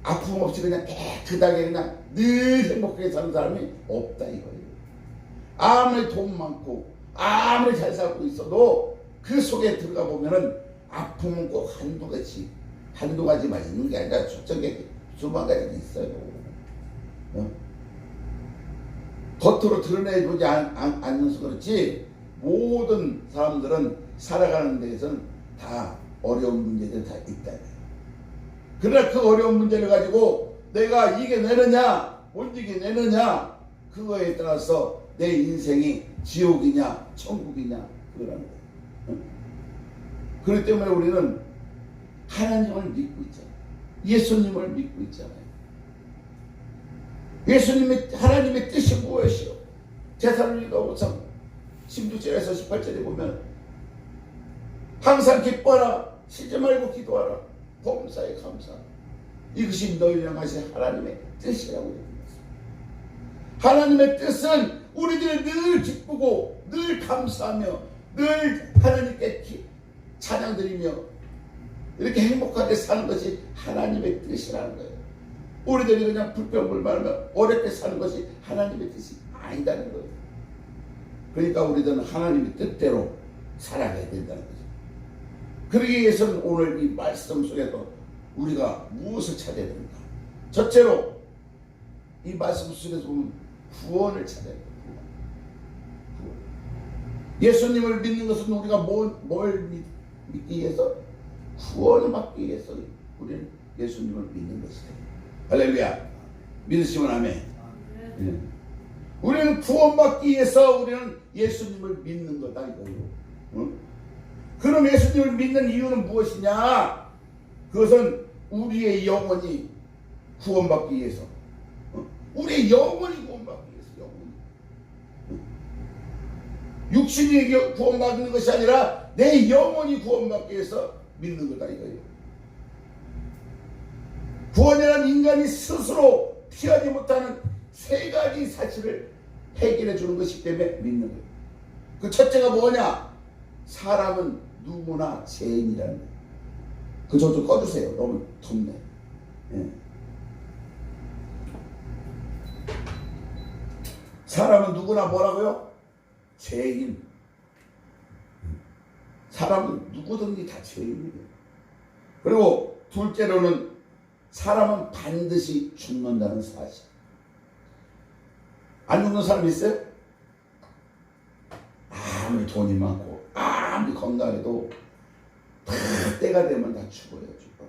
S2: 아픔 없이 그냥 깨끗하게 그냥 늘 행복하게 사는 사람이 없다 이거예요. 아무리 돈 많고 아무리 잘 살고 있어도 그 속에 들어가 보면은 아픔은 꼭 한두 가지만 있는 게 아니라 수만 가지가 있어요. 겉으로 드러내보지 않으면서 그렇지 모든 사람들은 살아가는 데에서는 다 어려운 문제들이 다 있다. 그러나 그 어려운 문제를 가지고 내가 이겨내느냐 못 이겨내느냐 그거에 따라서 내 인생이 지옥이냐 천국이냐 그거라는 거예요. 응? 그렇기 때문에 우리는 하나님을 믿고 있잖아요. 예수님을 믿고 있잖아요. 하나님의 뜻이 무엇이요? 데살로니가 5장 16절에서 18절에 보면 항상 기뻐하라, 쉬지 말고 기도하라, 범사에 감사하라. 이것이 너희랑 하신 하나님의 뜻이라고 얘기했습니다. 하나님의 뜻은 우리들이 늘 기쁘고 늘 감사하며 늘 하나님께 찬양드리며 이렇게 행복하게 사는 것이 하나님의 뜻이라는 거예요. 우리들이 그냥 불평불만하며 어렵게 사는 것이 하나님의 뜻이 아니다는 거예요. 그러니까 우리들은 하나님의 뜻대로 살아가야 된다는 거죠. 그러기 위해서는 오늘 이 말씀 속에서 우리가 무엇을 찾아야 됩니까? 첫째로 이 말씀 속에서 보면 구원을 찾아야 됩니다. 구원. 예수님을 믿는 것은 우리가 뭘 믿기 위해서? 구원을 받기 위해서 우리는 예수님을 믿는 것이다. 할렐루야. 믿으시면 아멘. 네. 우리는 구원받기 위해서 우리는 예수님을 믿는 거다 이거예요. 응? 그럼 예수님을 믿는 이유는 무엇이냐? 그것은 우리의 영혼이 구원받기 위해서. 응? 우리의 영혼이 구원받기 위해서. 영혼이. 응? 육신이 구원받는 것이 아니라 내 영혼이 구원받기 위해서 믿는 거다 이거예요. 구원이란 인간이 스스로 피하지 못하는 세 가지 사실을 해결해 주는 것이기 때문에 믿는 거예요. 그 첫째가 뭐냐? 사람은 누구나 죄인이라는 거예요. 그 저 좀 꺼주세요. 너무 덥네. 예. 사람은 누구나 뭐라고요? 죄인. 사람은 누구든지 다 죄인이에요. 그리고 둘째로는 사람은 반드시 죽는다는 사실. 안 죽는 사람 있어요? 아무리 돈이 많고 아무리 건강해도 다 때가 되면 다 죽어요. 죽어.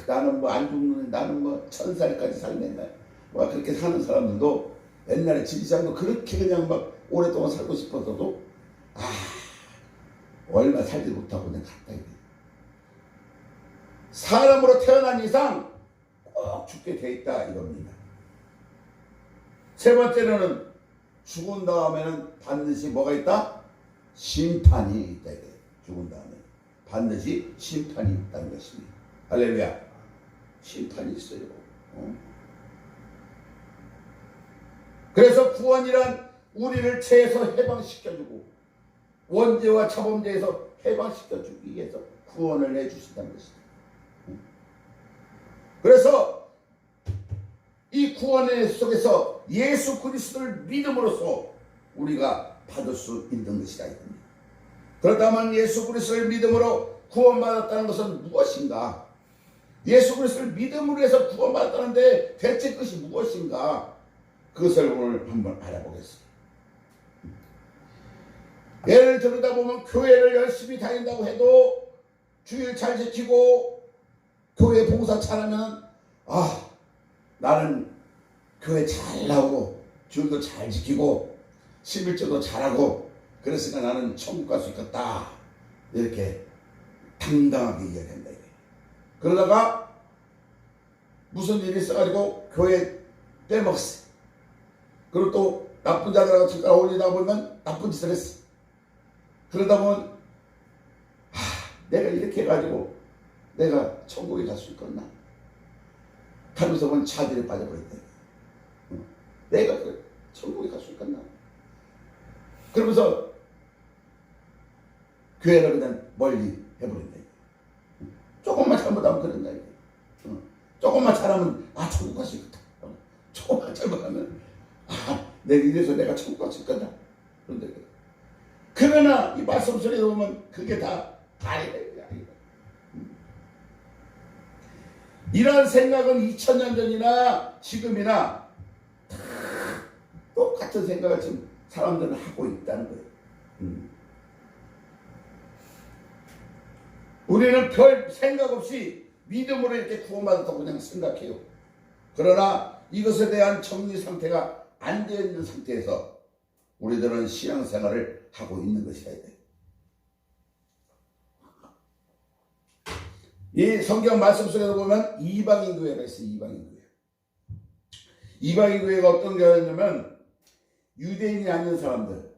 S2: 나는 뭐 안 죽는, 나는 뭐 1000살까지 살겠다. 뭐 그렇게 사는 사람들도 옛날에 진짜로 그렇게 그냥 막 오랫동안 살고 싶어서도 얼마 살지 못하고 그냥 갔다 이래. 사람으로 태어난 이상 꼭 죽게 돼 있다 이겁니다. 세 번째로는 죽은 다음에는 반드시 뭐가 있다? 심판이 있다. 죽은 다음에 반드시 심판이 있다는 것입니다. 할렐루야. 심판이 있어요. 그래서 구원이란 우리를 죄에서 해방시켜주고 원죄와 자범죄에서 해방시켜주기 위해서 구원을 해주신다는 것입니다. 그래서 이 구원의 속에서 예수 그리스도를 믿음으로써 우리가 받을 수 있는 것이다 이겁니다. 그렇다면 예수 그리스도를 믿음으로 구원받았다는 것은 무엇인가? 예수 그리스도를 믿음으로 해서 구원받았다는데 대체 그것이 무엇인가? 그것을 오늘 한번 알아보겠습니다. 예를 들다 보면 교회를 열심히 다닌다고 해도 주일 잘 지키고 교회 봉사 잘하면 나는 교회 잘 나오고 주일도 잘 지키고 11조도 잘하고 그랬으니까 나는 천국 갈 수 있겠다 이렇게 당당하게 이야기한다. 그러다가 무슨 일이 있어가지고 교회 빼먹었어. 그리고 또 나쁜 자들하고 잠깐 어울리다 보면 나쁜 짓을 했어. 그러다 보면 내가 이렇게 해가지고 내가 천국에 갈 수 있겠나? 하면서 보면 차들에 빠져버렸다. 내가 천국에 갈 수 있겠나? 그러면서 교회를 그냥 멀리 해버린다. 조금만 잘못하면 그런다. 조금만 잘하면 천국 갈 수 있겠다. 조금만 잘못하면 내가 이래서 내가 천국 갈 수 있겠다. 그런데 그러나 이 말씀 속에 보면 그게 다 아니다. 이러한 생각은 2000년 전이나 지금이나 다 똑같아. 같은 생각을 지금 사람들은 하고 있다는 거예요. 우리는 별 생각 없이 믿음으로 이렇게 구원받았다고 그냥 생각해요. 그러나 이것에 대한 정리 상태가 안 되어 있는 상태에서 우리들은 신앙생활을 하고 있는 것이어야 돼요. 이 성경 말씀 속에서 보면 이방인 교회가 있어요. 이방인 교회. 이방인 교회가 어떤 교회냐면 유대인이 아닌 사람들,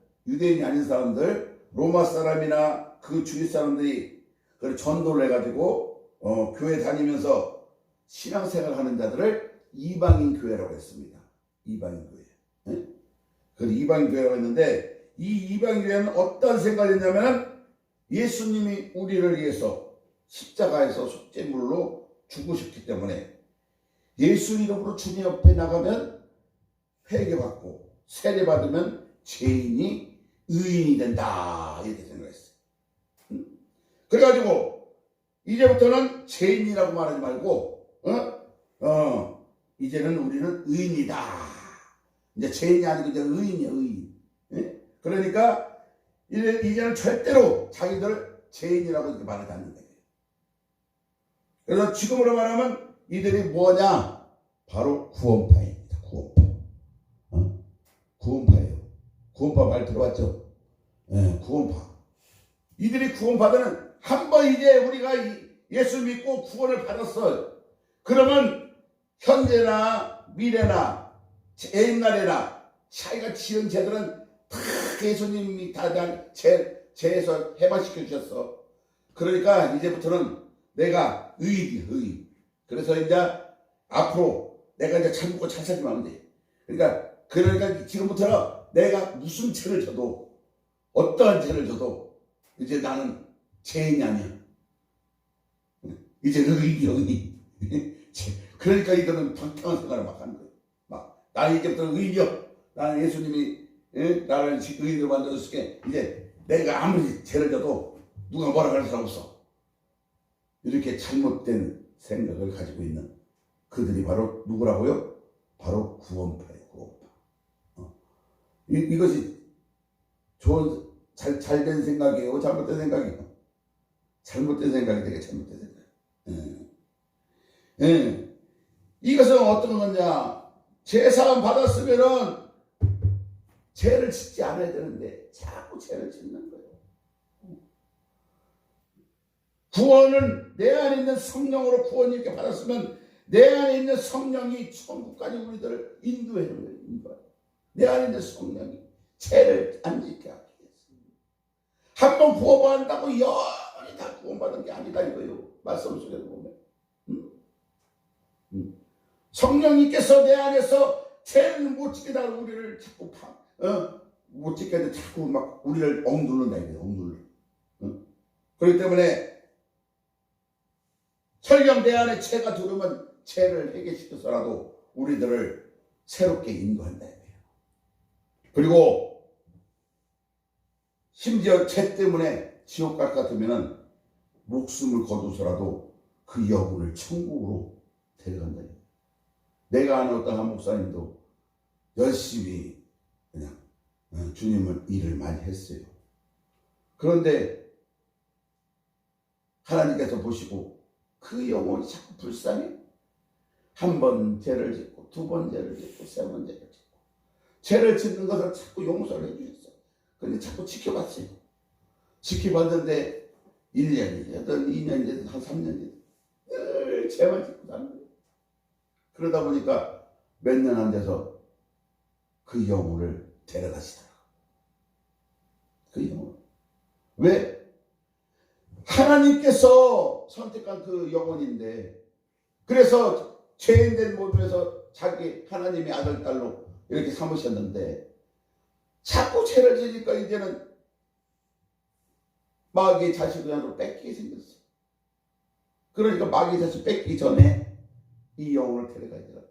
S2: 로마 사람이나 그 주위 사람들이 그 전도를 해가지고 교회 다니면서 신앙생활 하는 자들을 이방인 교회라고 했습니다. 이방인 교회. 네? 그 이방인 교회라고 했는데 이 이방인 교회는 어떤 생각을 했냐면 예수님이 우리를 위해서 십자가에서 속죄물로 죽으셨기 때문에 예수 이름으로 주님 옆에 나가면 회개받고 세례받으면 죄인이 의인이 된다 이렇게 생각했어요. 그래가지고 이제부터는 죄인이라고 말하지 말고 이제는 우리는 의인이다. 이제 죄인이 아니고 이제 의인이야, 의인. 예? 그러니까 이제는 절대로 자기들 죄인이라고 이렇게 말하지 않는다. 그래서 지금으로 말하면 이들이 뭐냐? 바로 구원파입니다. 구원파. 구원파예요. 구원파 말 들어봤죠? 예, 구원파. 이들이 구원파들은 한번 이제 우리가 예수 믿고 구원을 받았어요. 그러면 현재나 미래나 옛날에나 자기가 지은 죄들은 다 예수님이 다 죄에서 해방시켜 주셨어. 그러니까 이제부터는 내가 의인이야, 의인. 그래서 이제 앞으로 내가 이제 잘 먹고 잘 살기만 하면 돼. 그러니까 지금부터 내가 무슨 죄를 져도 어떠한 죄를 져도 이제 나는 죄인이 아니야. 이제 의인이야, 의인. 그러니까 이들은 평평한 생활을 막 하는 거예요. 막 나는 이제부터 의인이야. 나는 예수님이 나를 의인으로 만들었으니까 이제 내가 아무리 죄를 져도 누가 뭐라 할 사람 없어. 이렇게 잘못된 생각을 가지고 있는 그들이 바로 누구라고요? 바로 구원파예요. 구원파. 이것이 좋은 잘된 생각이에요? 잘못된 생각이에요? 잘못된 생각이 되게 잘못된 생각. 이것은 어떤 거냐? 제사함 받았으면은 죄를 짓지 않아야 되는데 자꾸 죄를 짓는 거예요. 구원은 내 안에 있는 성령으로 구원을 이렇게 받았으면 내 안에 있는 성령이 천국까지 우리들을 인도하는 거예요. 내 안에 있는 성령이 죄를 안 짓게 하기 위해서. 한 번 구원받는다고 영원히 다 구원받은 게 아니다 이거예요. 말씀 속에 보면. 성령님께서 내 안에서 죄를 못 짓게 하고 우리를 자꾸 못 짓게 하는데 자꾸 막 우리를 억누른다 이거예요. 억눌러. 그렇기 때문에 설령 내 안에 죄가 들어오면 죄를 해결시켜서라도 우리들을 새롭게 인도한다 이거예요. 그리고 심지어 죄 때문에 지옥 갈 것 같으면 목숨을 거둬서라도 그 영혼을 천국으로 데려간다. 내가 아는 어떤 한 목사님도 열심히 그냥 주님을 일을 많이 했어요. 그런데 하나님께서 보시고 그 영혼이 자꾸 불쌍해. 한 번 죄를 짓고 두 번 죄를 짓고 세 번 죄를 짓고 죄를 짓는 것을 자꾸 용서를 해주셨어요. 그런데 자꾸 지켜봤어요. 지켜봤는데 1년이 되든 2년이 되든 한 3년이 되든 늘 죄만 짓고 사는 거예요. 그러다 보니까 몇 년 안 돼서 그 영혼을 데려가시더라고요. 그 영혼. 왜? 하나님께서 선택한 그 영혼인데 그래서 죄인된 몸에서 자기 하나님의 아들 딸로 이렇게 삼으셨는데 자꾸 죄를 지니까 이제는 마귀의 자식을 뺏기게 생겼어. 그러니까 마귀의 자식 뺏기기 전에 이 영혼을 데려가야 되겠다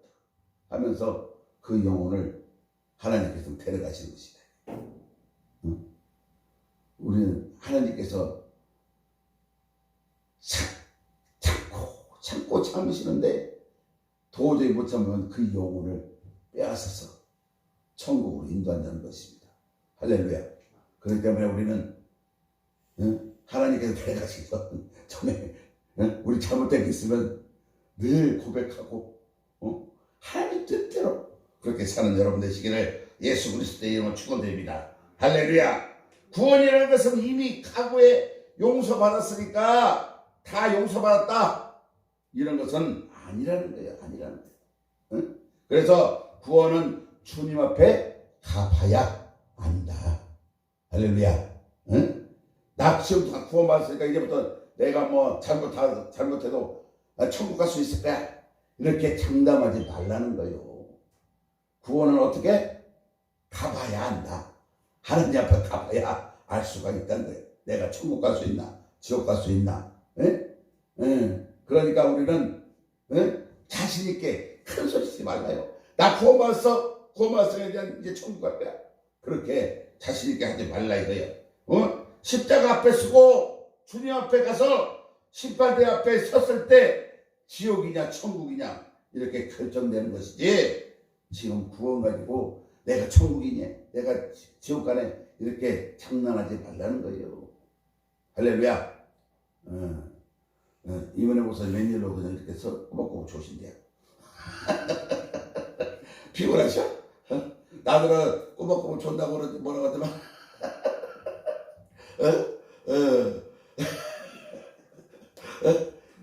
S2: 하면서 그 영혼을 하나님께서 데려가시는 것이다. 우리는 하나님께서 참고 참으시는데 도저히 못 참으면 그 영혼을 빼앗아서 천국으로 인도한다는 것입니다. 할렐루야. 그렇기 때문에 우리는 하나님께서 데려가시서 전에 우리 잘못된 게 있으면 늘 고백하고 하나님 뜻대로 그렇게 사는 여러분 되시기를 예수 그리스도의 이름으로 축원드립니다. 할렐루야. 구원이라는 것은 이미 과거에 용서받았으니까 다 용서받았다 이런 것은 아니라는 거예요. 아니라는 거예요. 그래서 구원은 주님 앞에 가봐야 안다. 할렐루야. 나 지금 다 구원받았으니까 이제부터 내가 뭐 잘못해도 천국 갈 수 있을 거야 이렇게 장담하지 말라는 거예요. 구원은 어떻게? 가봐야 한다. 하나님 앞에 가봐야 알 수가 있다는 거예요. 내가 천국 갈 수 있나 지옥 갈 수 있나. 그러니까 우리는 자신 있게 큰 소리 치지 말라요. 나 구원받았으니까 이제 천국 갈 거야. 그렇게 자신 있게 하지 말라 이거예요. 십자가 앞에 서고 주님 앞에 가서 심판대 앞에 섰을 때 지옥이냐 천국이냐 이렇게 결정되는 것이지, 지금 구원 가지고 내가 천국이냐 내가 지옥 가네 이렇게 장난하지 말라는 거예요. 할렐루야. 이번에 목사님 웬일로 그냥 이렇게 꼬박꼬박 조신대요. 피곤하셔? 나들은 꼬박꼬박 존다고 뭐라고 하더만.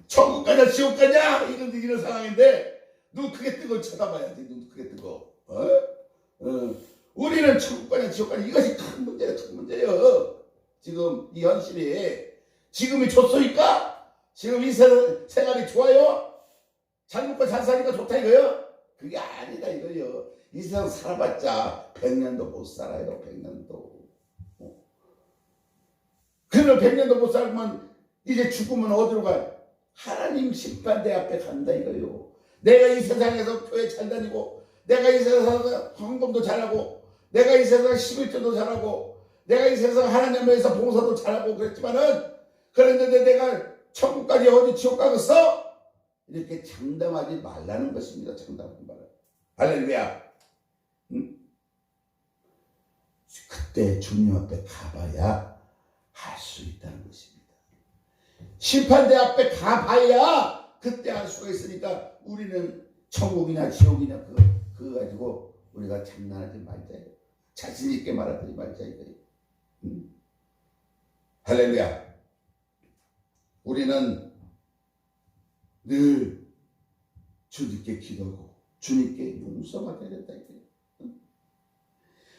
S2: 천국 가냐 지옥 가냐 이런 상황인데 눈 크게 뜨고 쳐다봐야지. 눈 크게 뜨고. 우리는 천국 가냐 지옥 가냐 이것이 큰 문제예요. 큰 문제예요. 지금 이 현실이 지금이 좋소니까 지금 이 생활이 좋아요. 잘 먹고 잘 사니까 좋다 이거요. 그게 아니다 이거요. 이 세상 살아봤자 100년도 못 살아요. 100년도. 그러면 100년도 못 살면 이제 죽으면 어디로 가요? 하나님 심판대 앞에 간다 이거요. 내가 이 세상에서 교회 잘 다니고 내가 이 세상에서 헌금도 잘하고 내가 이 세상 11조도 잘하고 내가 이 세상 하나님 앞에서 봉사도 잘하고 그랬지만은 그랬는데 내가 천국까지 어디 지옥 가겠어? 이렇게 장담하지 말라는 것입니다. 장담하지 말라. 할렐루야. 그때 주님 앞에 가봐야 할 수 있다는 것입니다. 심판대 앞에 가봐야 그때 할 수가 있으니까 우리는 천국이냐 지옥이냐 그거 가지고 우리가 장난하지 말자. 자신 있게 말하지 말자 이거예요. 할렐루야. 우리는 늘 주님께 기도하고 주님께 용서받아야 된다 이거예요.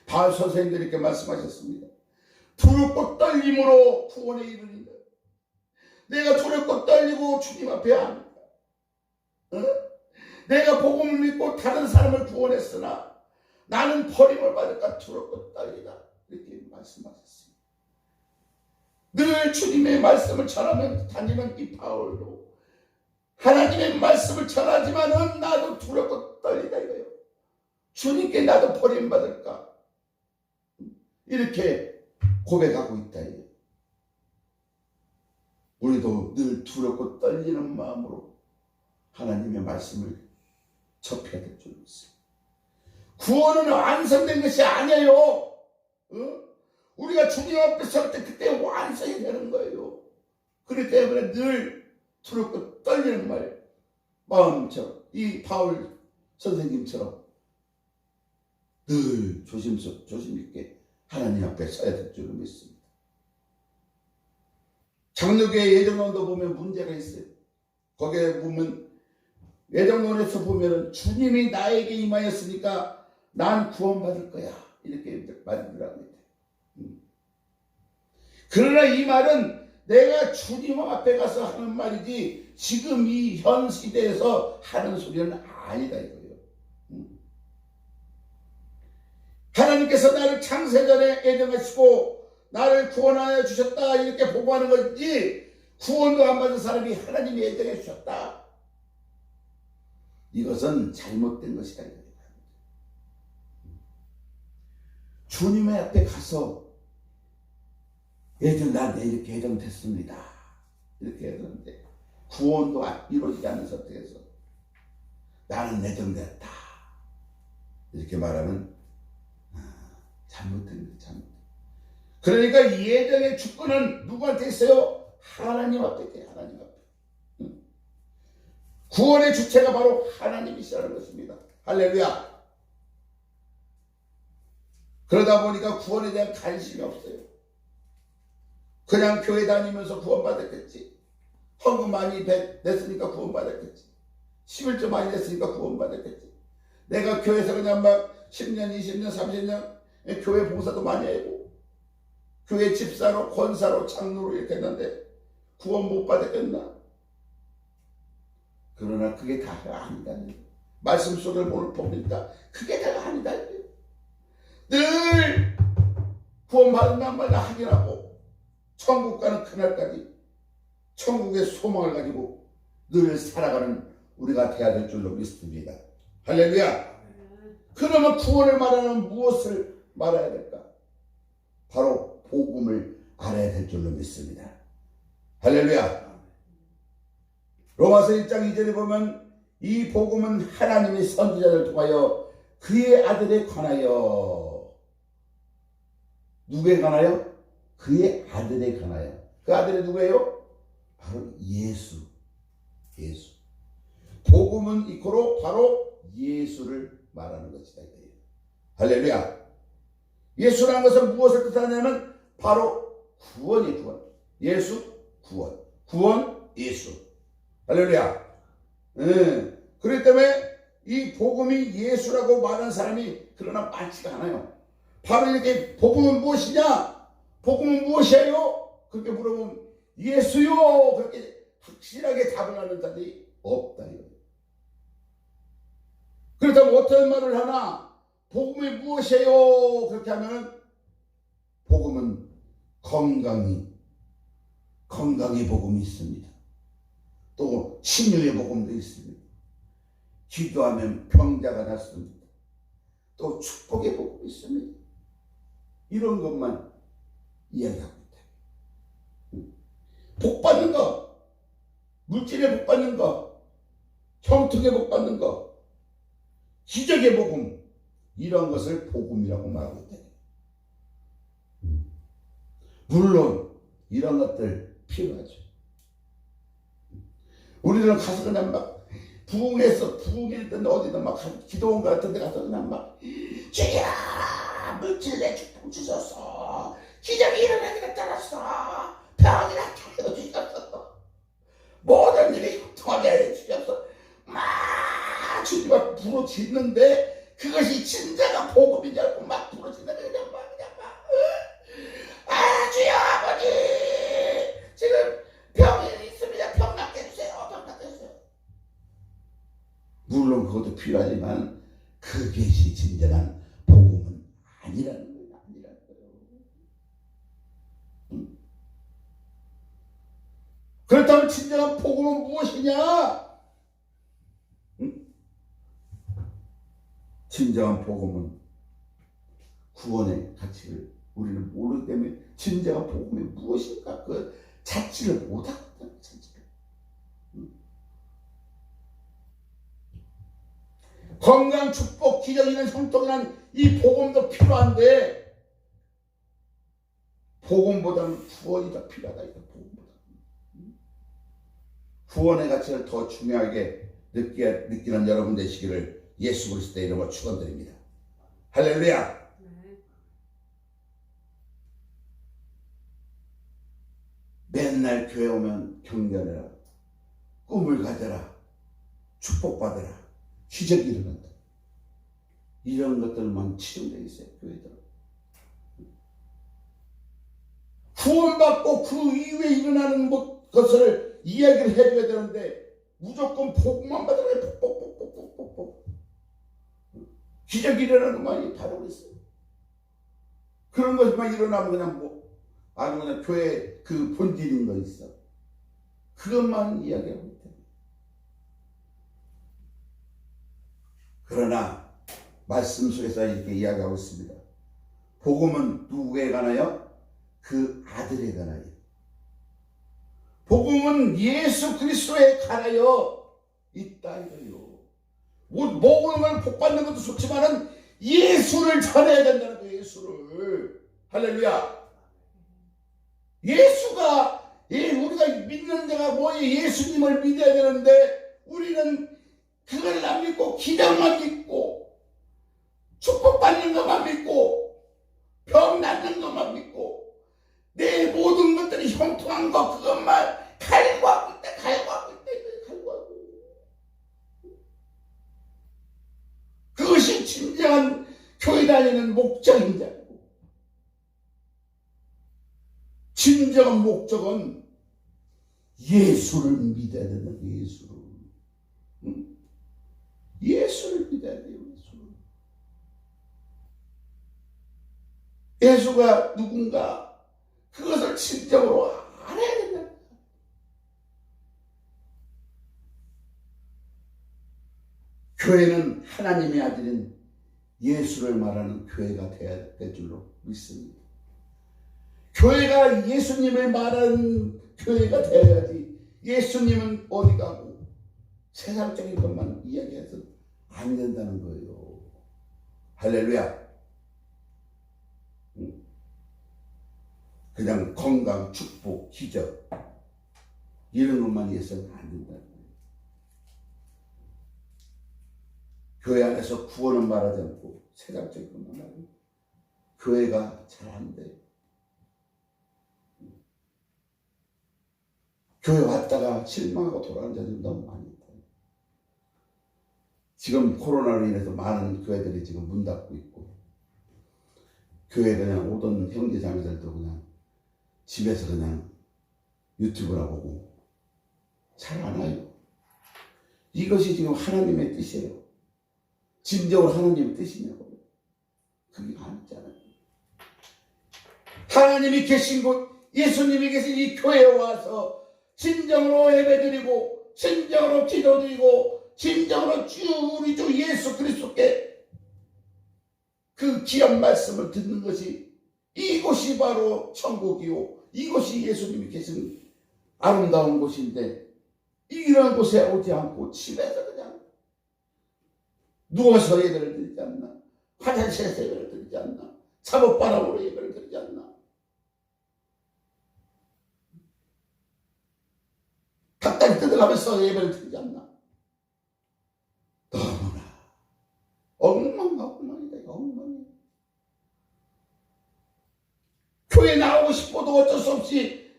S2: 바울 선생님들이 이렇게 말씀하셨습니다. 두렵고 떨림으로 구원에 이르리다. 내가 두렵고 떨리고 주님 앞에 합니다. 내가 복음을 믿고 다른 사람을 구원했으나 나는 버림을 받을까 두렵고 떨리다. 이렇게 말씀하셨습니다. 늘 주님의 말씀을 전하며 다니는 이 바울도 하나님의 말씀을 전하지만은 나도 두렵고 떨리다 이거예요. 주님께 나도 버림받을까 이렇게 고백하고 있다 이거예요. 우리도 늘 두렵고 떨리는 마음으로 하나님의 말씀을 접해야 될 줄 믿습니다. 구원은 완성된 것이 아니에요. 우리가 주님 앞에 설 때 그때 완성이 되는 거예요. 그렇기 때문에 늘 두렵고 떨리는 마음처럼 이 바울 선생님처럼 늘 조심 있게 하나님 앞에 서야 될 줄 믿습니다. 장로교회 예정론도 보면 문제가 있어요. 거기에 보면 예정론에서 보면 주님이 나에게 임하였으니까 난 구원받을 거야 이렇게 말을 하고 있대요. 그러나 이 말은 내가 주님 앞에 가서 하는 말이지 지금 이 현 시대에서 하는 소리는 아니다 이거예요. 하나님께서 나를 창세전에 애정하시고 나를 구원하여 주셨다 이렇게 보고하는 거지 구원도 안 받은 사람이 하나님이 애정해 주셨다. 이것은 잘못된 것이다. 주님의 앞에 가서 예전 나 이렇게 애정됐습니다. 이렇게 했는데 구원도 이루어지지 않는 상태에서 나는 애정됐다. 이렇게 말하면 잘못됩니다. 잘못. 그러니까 예정의 주권은 누구한테 있어요? 하나님 앞에 있대요. 하나님 앞에. 구원의 주체가 바로 하나님이시라는 것입니다. 할렐루야. 그러다 보니까 구원에 대한 관심이 없어요. 그냥 교회 다니면서 구원받았겠지. 헌금 많이 냈으니까 구원받았겠지. 11조 많이 냈으니까 구원받았겠지. 내가 교회에서 그냥 막 10년, 20년, 30년 교회 봉사도 많이 하고 교회 집사로, 권사로, 장로로 이렇게 했는데 구원 못 받았겠나? 그러나 그게 다가 아니다. 말씀 속을 보니까 그게 다가 아니다. 늘 구원받은 말을 확인하고 천국 가는 그날까지 천국의 소망을 가지고 늘 살아가는 우리가 되어야 될 줄로 믿습니다. 할렐루야. 그러면 구원을 말하는 무엇을 말해야 될까? 바로 복음을 알아야 될 줄로 믿습니다. 할렐루야. 로마서 1장 2절에 보면 이 복음은 하나님의 선지자를 통하여 그의 아들에 관하여, 누구에 관하여? 그의 아들에 관하여. 그 아들이 누구예요? 바로 예수. 예수. 복음은 이코로 바로 예수를 말하는 것이다. 할렐루야. 예수라는 것은 무엇을 뜻하냐면 바로 구원이 구원. 예수 구원. 구원 예수. 할렐루야. 그렇기 때문에 이 복음이 예수라고 말하는 사람이 그러나 많지가 않아요. 바로 이렇게 복음은 무엇이냐? 복음은 무엇이에요? 그렇게 물어보면 예수요. 그렇게 확실하게 답을 하는 자들이 없다. 그렇다면 어떤 말을 하나? 복음이 무엇이에요? 그렇게 하면 복음은 건강이 복음이 있습니다. 또 치유의 복음도 있습니다. 기도하면 병자가 낫습니다. 또 축복의 복음이 있습니다. 이런 것만 이야기하고 있다. 복 받는 거, 물질에 복 받는 거, 형통에 복 받는 거, 기적의 복음, 이런 것을 복음이라고 말하고 있다. 물론 이런 것들 필요하죠. 우리들은 가서 그냥 막 부흥했든 어디든 막 기도원 같은 데 가서 그냥 막 주야 물질 내 축복 주셔서 기적이 일어나게 따랐어 병이 낫게 해주셔서 모든 일이 통하게 해주셔서 막 주님 앞에 부르짖는데 그것이 진짜가 복음인 줄 알고 막 부르짖는 거야. 그냥 막 주여 아버지 지금 병이 있습니다. 병 낫게 해주세요. 병 낫게 해주세요. 물론 그것도 필요하지만 그것이 진정한 복음은 아니라는 거예요. 아니라는 거예요. 그렇다면 진정한 복음은 무엇이냐? 진정한 복음은 구원의 가치를 우리는 모르기 때문에 진정한 복음이 무엇인가 그 자취를 못하거든요. 자취를. 건강, 축복, 기적이나 형통이란 이 복음도 필요한데 복음보다는 구원이 더 필요하다. 복음보다. 구원의 가치를 더 중요하게 느끼는 여러분 되시기를 예수 그리스도의 이름으로 축원드립니다. 할렐루야. 맨날 교회 오면 경건해라, 꿈을 가져라, 축복받아라, 기적이 일어난다. 이런 것들만 치중되어 있어요. 교회들은. 구원받고 그 이후에 일어나는 것을 이야기를 해줘야 되는데 무조건 복만 받으라. 복. 기적이 일어나는 것만이 다루고 있어요. 그런 것만 일어나면 그냥 아주 그냥 교회 그 본질인 거 있어. 그것만 이야기하고 있다. 그러나 말씀 속에서 이렇게 이야기하고 있습니다. 복음은 누구에 관하여? 그 아들에 관하여. 복음은 예수 그리스도에 관하여 있다 이거요. 먹는 걸 복 받는 것도 좋지만은 예수를 전해야 된다는 거예요. 예수를. 할렐루야. 예수가 우리가 믿는 데가 뭐예요? 예수님을 믿어야 되는데 우리는 그걸 안 믿고 기적만 믿고 축복받는 것만 믿고 병 낫는 것만 믿고 내 모든 것들이 형통한 것 그것만 갈구하고 있다. 그것이 진정한 교회 다니는 목적인 자고 진정한 목적은 예수를 믿어야 된다. 예수를. 응? 예수를 믿어야 돼요. 예수가 누군가 그것을 진정으로 알아야 된다. 교회는 하나님의 아들인 예수를 말하는 교회가 되어야 될 줄로 믿습니다. 교회가 예수님을 말하는 교회가 되어야지 예수님은 어디 가고 세상적인 것만 이야기해서 안 된다는 거예요. 할렐루야. 그냥 건강, 축복, 기적 이런 것만 위해서는 안 된다는 거예요. 교회 안에서 구원은 말하지 않고 세상적인 것만 말하고 교회가 잘 안 돼요. 교회 왔다가 실망하고 돌아가는 자들이 너무 많이 있다. 지금 코로나로 인해서 많은 교회들이 지금 문 닫고 있고 교회 그냥 오던 형제 자매들도 그냥 집에서 그냥 유튜브나 보고 잘 안 와요. 이것이 지금 하나님의 뜻이에요. 진정으로 하나님의 뜻이냐고요. 그게 아니잖아요. 하나님이 계신 곳, 예수님이 계신 이 교회에 와서 진정으로 예배드리고 진정으로 기도드리고 진정으로 우리 주 예수 그리스도께 그 귀한 말씀을 듣는 것이 이곳이 바로 천국이요 이곳이 예수님이 계신 아름다운 곳인데 이런 곳에 오지 않고 집에서 그냥 누워서 예배를 드리지 않나, 화장실에서 예배를 드리지 않나, 사법바람으로 예배를 드리지 않나, 닭다리 뜯어가면서 예배를 드리지 않나. 너무나 엉망이다. 엉망이야. 교회 나오고 싶어도 어쩔 수 없이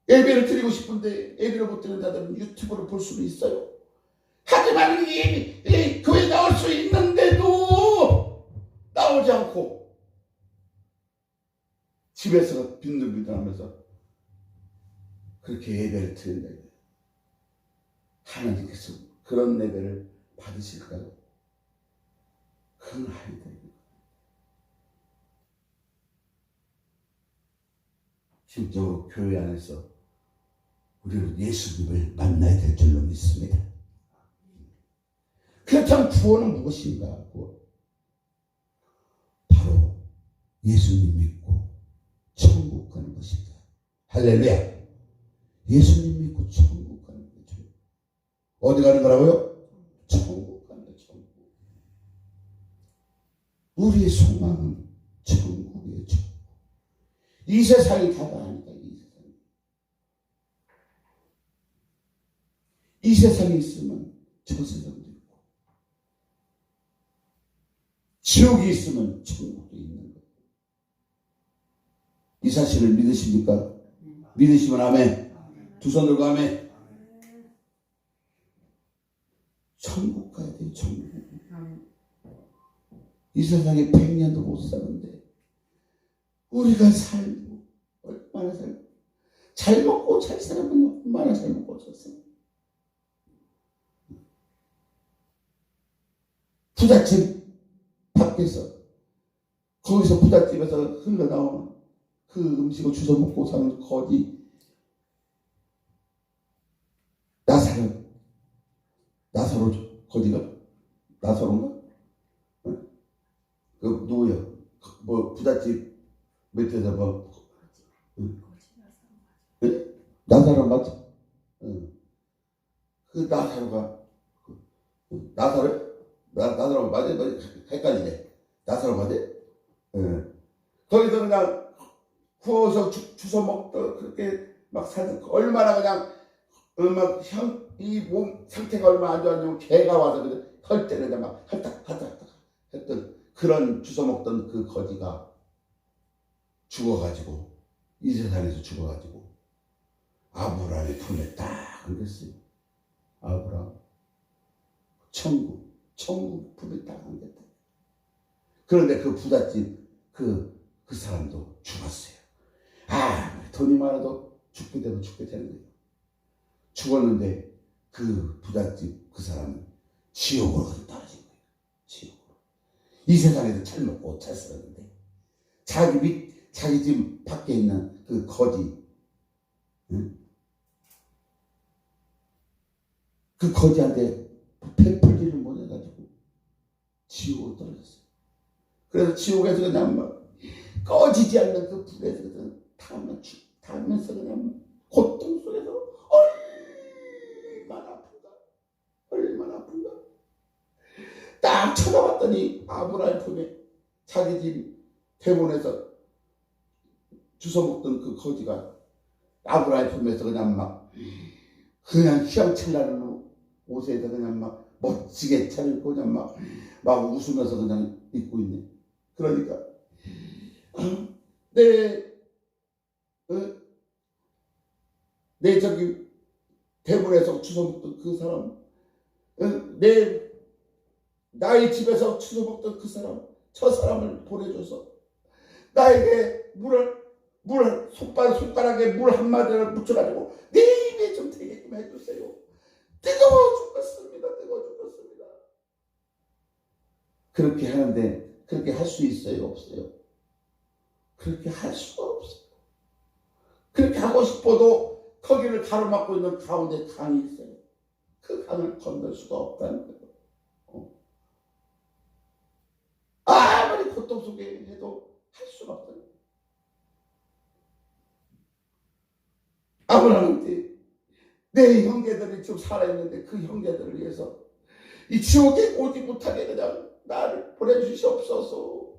S2: 예배를 드리고 싶은데 예배를 못 드리는 자들은 유튜브를 볼 수도 있어요. 하지만 이 교회 나올 수 있는데도 나오지 않고 집에서 빈둥빈둥하면서 그렇게 예배를 드린다. 하나님께서 그런 예배를 받으실까요? 그건 아니다. 심적으로 교회 안에서 우리는 예수님을 만나야 될 줄로 믿습니다. 그렇다면 구원은 무엇인가? 구원. 바로 예수님 믿고 천국 가는 것입니다. 할렐루야. 예수님 믿고 천국 가는 거죠. 어디 가는 거라고요? 천국 가는 거죠. 천국. 우리의 소망은 천국이에요. 천국. 이 세상이 다가 아니다. 이 세상에 있으면 저 세상도 있고 지옥이 있으면 천국도 있는 거예요. 이 사실을 믿으십니까? 믿으시면 아멘. 두 손 들고 아멘. 천국 가야 돼요. 천국. 이 세상에 100년도 못 사는데 우리가 살고 얼마나 살고 잘 먹고 잘 살면 얼마나 잘 먹고 잘 살고 부잣집 밖에서 거기서 부잣집에서 흘러나오는 그 음식을 주워 먹고 사는 거지. 나사로 거지가 나사로인가? 응? 그 누구야? 뭐 부잣집 밑에서 뭐 응? 나사로 맞지? 응. 그 나사로가 나사로 맞아? 헷갈리네. 나사로가 돼? 예. 거기서 그냥 구워서 주워 먹던 그렇게 막 살던 얼마나 그냥 이 몸 상태가 얼마나 안 좋았냐면 개가 와서 그냥 헐 때는 그냥 막 헐떡 했던 그런 주워 먹던 그 거지가 죽어가지고 이 세상에서 죽어가지고 아브라함의 품에 딱 안겼어요. 아브라함 천국 품에 딱 안겼다. 그런데 그 부잣집 그 사람도 죽었어요. 돈이 많아도 죽게 되는 거예요. 죽었는데 그 부잣집 그 사람은 지옥으로 떨어진 거예요. 지옥으로. 이 세상에서 잘 먹고 잘 살았는데 자기 집 밖에 있는 그 거지, 응? 그 거지한테 베풀지를 못해가지고 지옥으로 떨어졌어요. 그래서 지옥에서 그냥 막 꺼지지 않는 그 불에서 그냥 타면서 그냥 고통 속에서 얼마나 아픈가. 딱 쳐다봤더니 아브라함 품에 자기 집 대문에서 주워 먹던 그 거지가 아브라함 품에서 그냥 휘황찬란한 옷에서 그냥 막 멋지게 차려입고 그냥 막 웃으면서 그냥 입고 있네. 그러니까 내 저기 대문에서 주워 먹던 그 사람, 나의 집에서 주워 먹던 그 사람, 저 사람을 보내줘서 나에게 손가락에 물 한마디를 묻혀가지고 내 입에 좀 되게 좀 해주세요. 뜨거워 죽겠습니다. 그렇게 하는데 그렇게 할 수 있어요? 없어요? 그렇게 할 수가 없어요. 그렇게 하고 싶어도 거기를 가로막고 있는 가운데 강이 있어요. 그 강을 건널 수가 없다는 거예요. 아무리 고통 속에 해도 할 수가 없다는 거예요. 아브라함한테 내 형제들이 지금 살아있는데 그 형제들을 위해서 이 지옥에 오지 못하게 그냥 나를 보내주시옵소서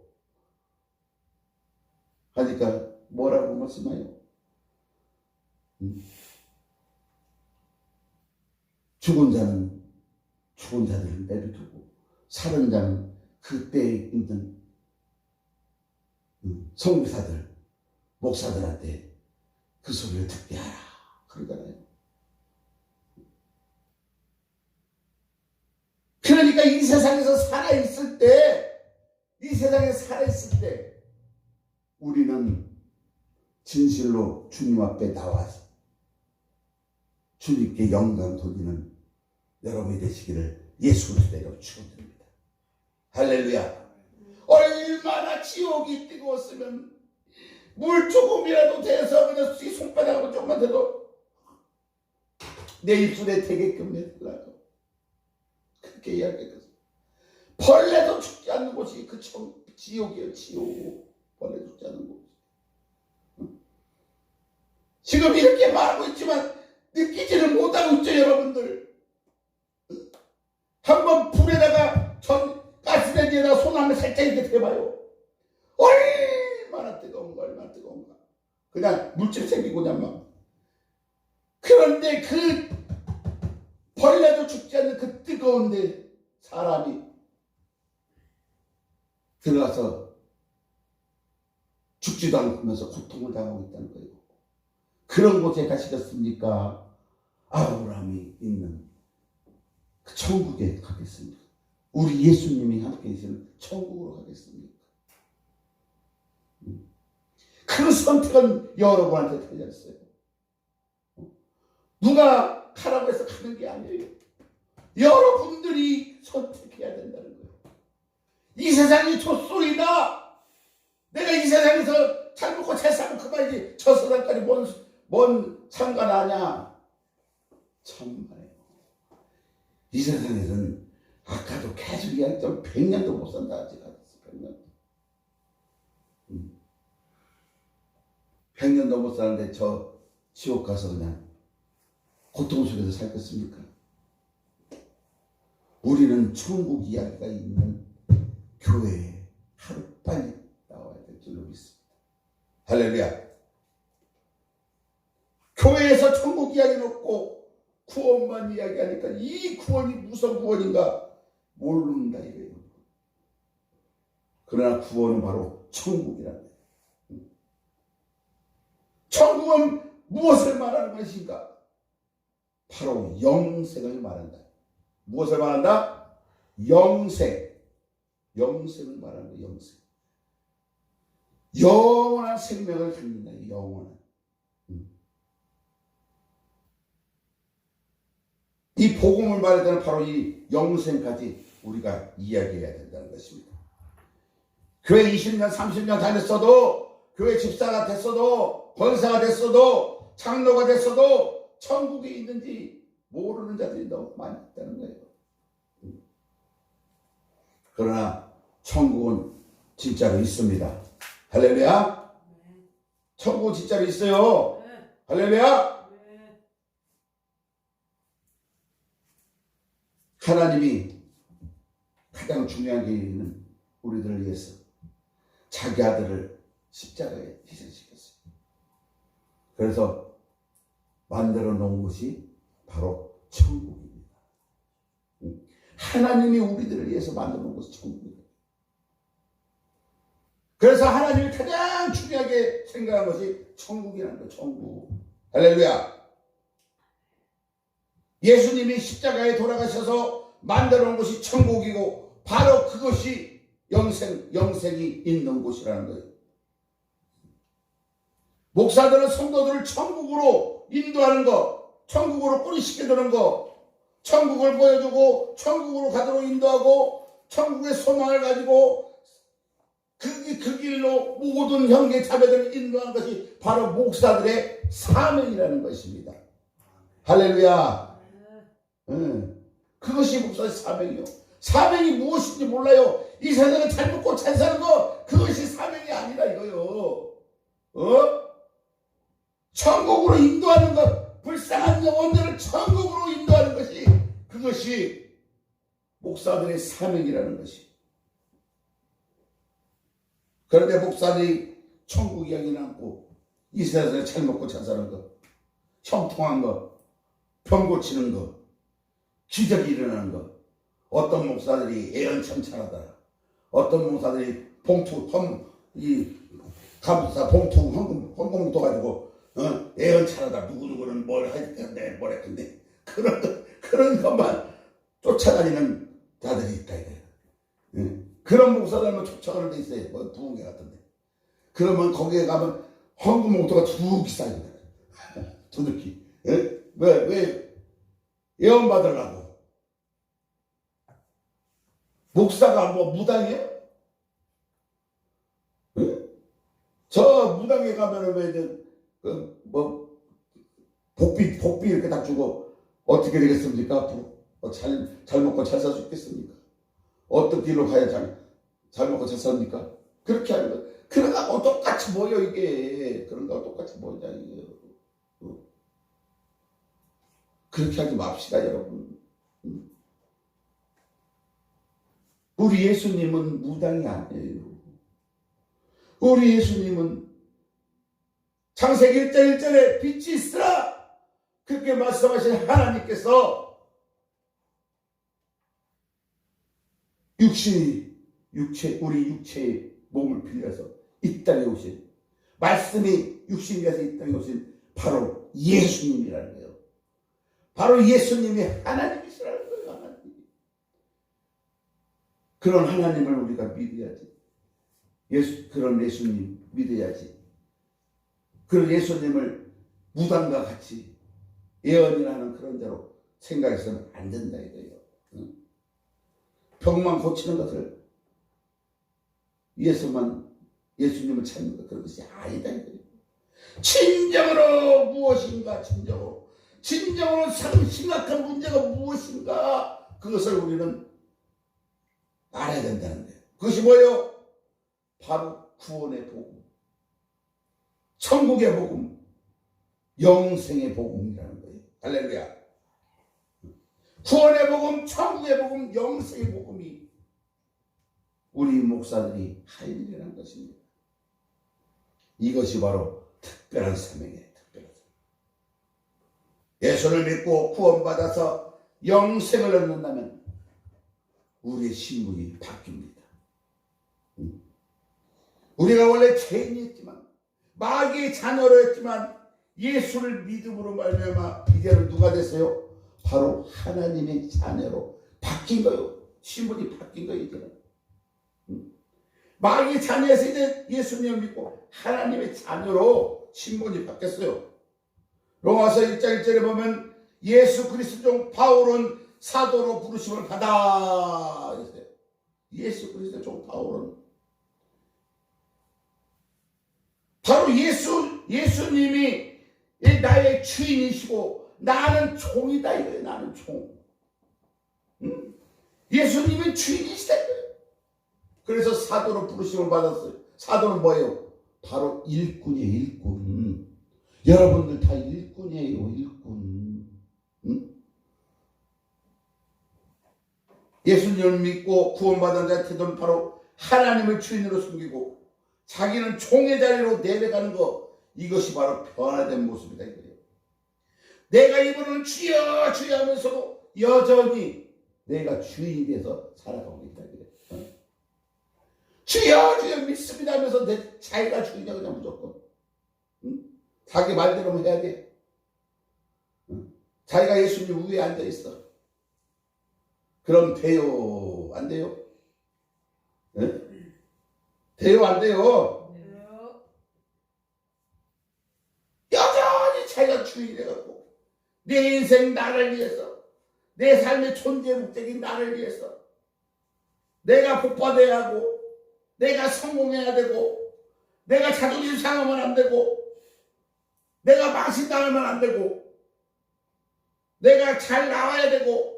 S2: 하니까 뭐라고 말씀해요? 죽은 자는 죽은 자들을 내비두고 살은 자는 그때에 있는 선교사들, 목사들한테 그 소리를 듣게 하라 그러잖아요. 그러니까 이 세상에서 살아있을 때 우리는 진실로 주님 앞에 나와서 주님께 영광 돌리는 여러분이 되시기를 예수 그리스도로 축원드립니다. 할렐루야. 얼마나 지옥이 뜨거웠으면 물 조금이라도 돼서 그냥 손바닥으로 조금만 돼도 내 입술에 되게끔 해달라고 그렇게 이야기했어요. 벌레도 죽지 않는 곳이 그 지옥이에요. 지옥. 벌레 죽지 않는 곳. 지금 이렇게 말하고 있지만 느끼지를 못하고 있죠, 여러분들. 한번 불에다가 가스레인지에다가 손 한번 살짝 이렇게 대봐요. 얼마나 뜨거운가. 그냥 물질 생기고 그냥 막. 그런데 그 벌레도 죽지 않는 그 뜨거운데 사람이 들어가서 죽지도 않으면서 고통을 당하고 있다는 거예요. 그런 곳에 가시겠습니까? 아브라함이 있는 그 천국에 가겠습니까? 우리 예수님이 함께 계시는 천국으로 가겠습니까? 그 선택은 여러분한테 달렸어요. 누가 가라고 해서 가는 게 아니에요. 여러분들이 선택해야 된다는 거예요. 이 세상이 좆소리다. 내가 이 세상에서 잘 먹고 잘 살고 그만이지 저 세상까지 뭔 상관하냐. 참말이에요. 이 세상에서는 아까도 계속 이야기했지만 100년도 못 산다. 아직 100년도 못 사는데 저 지옥 가서 그냥 고통 속에서 살겠습니까? 우리는 천국 이야기가 있는 교회에 할렐루야. 교회에서 천국 이야기 놓고 구원만 이야기하니까 이 구원이 무슨 구원인가 모른다 이거예요. 그러나 구원은 바로 천국이라는 거예요. 천국은 무엇을 말하는 것인가? 바로 영생을 말한다. 무엇을 말한다? 영생. 영생을 말하는 거예요. 영생. 영원한 생명을 갖는다. 영원한. 이 복음을 말할 때는 바로 이 영생까지 우리가 이야기해야 된다는 것입니다. 교회 20년, 30년 다녔어도, 교회 집사가 됐어도, 권사가 됐어도, 장로가 됐어도 천국에 있는지 모르는 자들이 너무 많이 있다는 거예요. 그러나 천국은 진짜로 있습니다. 할렐루야. 천국은 진짜로 있어요. 할렐루야. 하나님이 가장 중요한 게 있는 우리들을 위해서 자기 아들을 십자가에 희생시켰어요. 그래서 만들어 놓은 것이 바로 천국입니다. 하나님이 우리들을 위해서 만들어 놓은 것이 천국입니다. 그래서 하나님이 가장 중요하게 생각한 것이 천국이라는 거예요. 천국. 할렐루야. 예수님이 십자가에 돌아가셔서 만들어 놓은 것이 천국이고 바로 그것이 영생이 있는 곳이라는 거예요. 목사들은 성도들을 천국으로 인도하는 것, 천국으로 뿌리시켜주는 것, 천국을 보여주고 천국으로 가도록 인도하고 천국의 소망을 가지고 그 길로 모든 형제 자매들을 인도하는 것이 바로 목사들의 사명이라는 것입니다. 할렐루야. 그것이 목사의 사명이요. 사명이 무엇인지 몰라요. 이 세상에 잘 먹고 잘 사는 거 그것이 사명이 아니라 이거요. 천국으로 인도하는 것, 불쌍한 영혼들을 천국으로 인도하는 것이 그것이 목사들의 사명이라는 것이. 그런데 목사들이 천국 이야기 남고 이 세상에 잘 먹고 잘 사는 것, 형통한 것, 병 고치는 것, 기적이 일어나는 것, 어떤 목사들이 애언천천하더라. 어떤 목사들이 가부사 봉투 헌금도 가지고 애언천하다. 누구누구는 뭘 했던데 뭘 했던데 그런 것만 쫓아다니는 자들이 있다 이거예요. 그런 목사들만 쫓아가는 데 있어요. 뭐 부흥회 같은데. 그러면 거기에 가면 헌금 봉투가 두둑이 쌓입니다. 두둑이. 왜 예언 받으려고? 목사가 뭐 무당이에요? 저 무당에 가면은 왜 복비 이렇게 딱 주고 어떻게 되겠습니까? 앞으로 잘 먹고 잘 살 수 있겠습니까? 어떤 길로 가야 잘 먹고 잘 삽니까? 그렇게 하는 거. 그런 거하고 똑같이 모여 이게. 그런 거하고 똑같이 모이자 이게. 그렇게 하지 맙시다 여러분. 우리 예수님은 무당이 아니에요. 우리 예수님은 창세기 1장 1절에 빛이 있으라 그렇게 말씀하신 하나님께서 우리 육체의 몸을 빌려서 이 땅에 오신 말씀이 육신이 돼서 이 땅에 오신 바로 예수님이라는 거예요. 바로 예수님이 하나님이시라는 거예요. 하나님. 그런 하나님을 우리가 믿어야지. 그런 예수님 믿어야지. 그런 예수님을 무당과 같이 예언이나 하는 그런 대로 생각해서는 안 된다 이거예요. 병만 고치는 것을 예수님을 찾는 것 그런 것이 아니다 이거예요. 진정으로 무엇인가 진정으로 심각한 문제가 무엇인가 그것을 우리는 알아야 된다는 거예요. 그것이 뭐예요? 바로 구원의 복음, 천국의 복음, 영생의 복음이라는 거예요. 할렐루야. 구원의 복음, 천국의 복음, 영생의 복음이 우리 목사들이 할 일이라는 것입니다. 이것이 바로 특별한 사명이에요. 특별한 사명. 예수를 믿고 구원받아서 영생을 얻는다면 우리의 신분이 바뀝니다. 우리가 원래 죄인이었지만 마귀의 자녀로 했지만 예수를 믿음으로 말미암아 이제는 누가 됐어요? 바로 하나님의 자녀로 바뀐 거예요. 신분이 바뀐 거예요. 이제는 마귀의 자녀에서 이제 예수님을 믿고 하나님의 자녀로 신분이 바뀌었어요. 로마서 1장 1절에 보면 예수 그리스도 종 바울은 사도로 부르심을 받아. 예수 그리스도 종 바울은 바로 예수님이 나의 주인이시고 나는 종이다 이거예요. 나는 종. 예수님은 주인이시다 이거예요. 그래서 사도로 부르심을 받았어요. 사도는 뭐예요? 바로 일꾼이에요. 일꾼. 여러분들 다 일꾼이에요. 일꾼. 예수님을 믿고 구원받은 자의 태도는 바로 하나님을 주인으로 숨기고 자기는 종의 자리로 내려가는 것, 이것이 바로 변화된 모습이다 이거예요. 내가 이분을 주여 주여 하면서도 여전히 내가 주인이 돼서 살아가고 있다 이거예요. 주여 주여 믿습니다 하면서 내 자기가 주인이야 그냥 무조건. 자기 말대로만 해야 돼. 자기가 예수님 위에 앉아 있어. 그럼 돼요? 안 돼요? 네? 돼요? 안 돼요? 여전히 자기가 주인이 돼갖고 내 인생 나를 위해서, 내 삶의 존재 목적인 나를 위해서 내가 복받아야 하고 내가 성공해야 되고 내가 자존심 상하면 안 되고 내가 망신당하면 안 되고 내가 잘 나와야 되고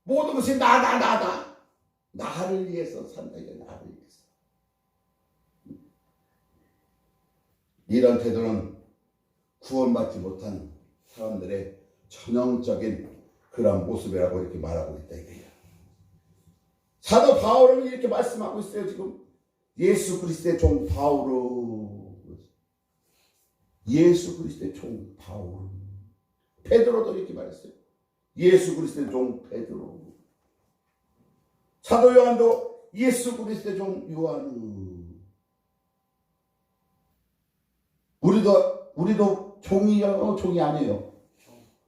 S2: 모든 것이 나를 위해서 산다. 이게 나를 위해서. 이런 태도는 구원받지 못한 사람들의 전형적인 그런 모습이라고 이렇게 말하고 있다 이거예요. 사도 바울은 이렇게 말씀하고 있어요. 지금 예수 그리스도의 종 바울은, 예수 그리스도의 종 바울. 베드로도 이렇게 말했어요. 예수 그리스도의 종 베드로. 사도 요한도 예수 그리스도의 종 요한. 우리도 종이요? 종이 아니에요?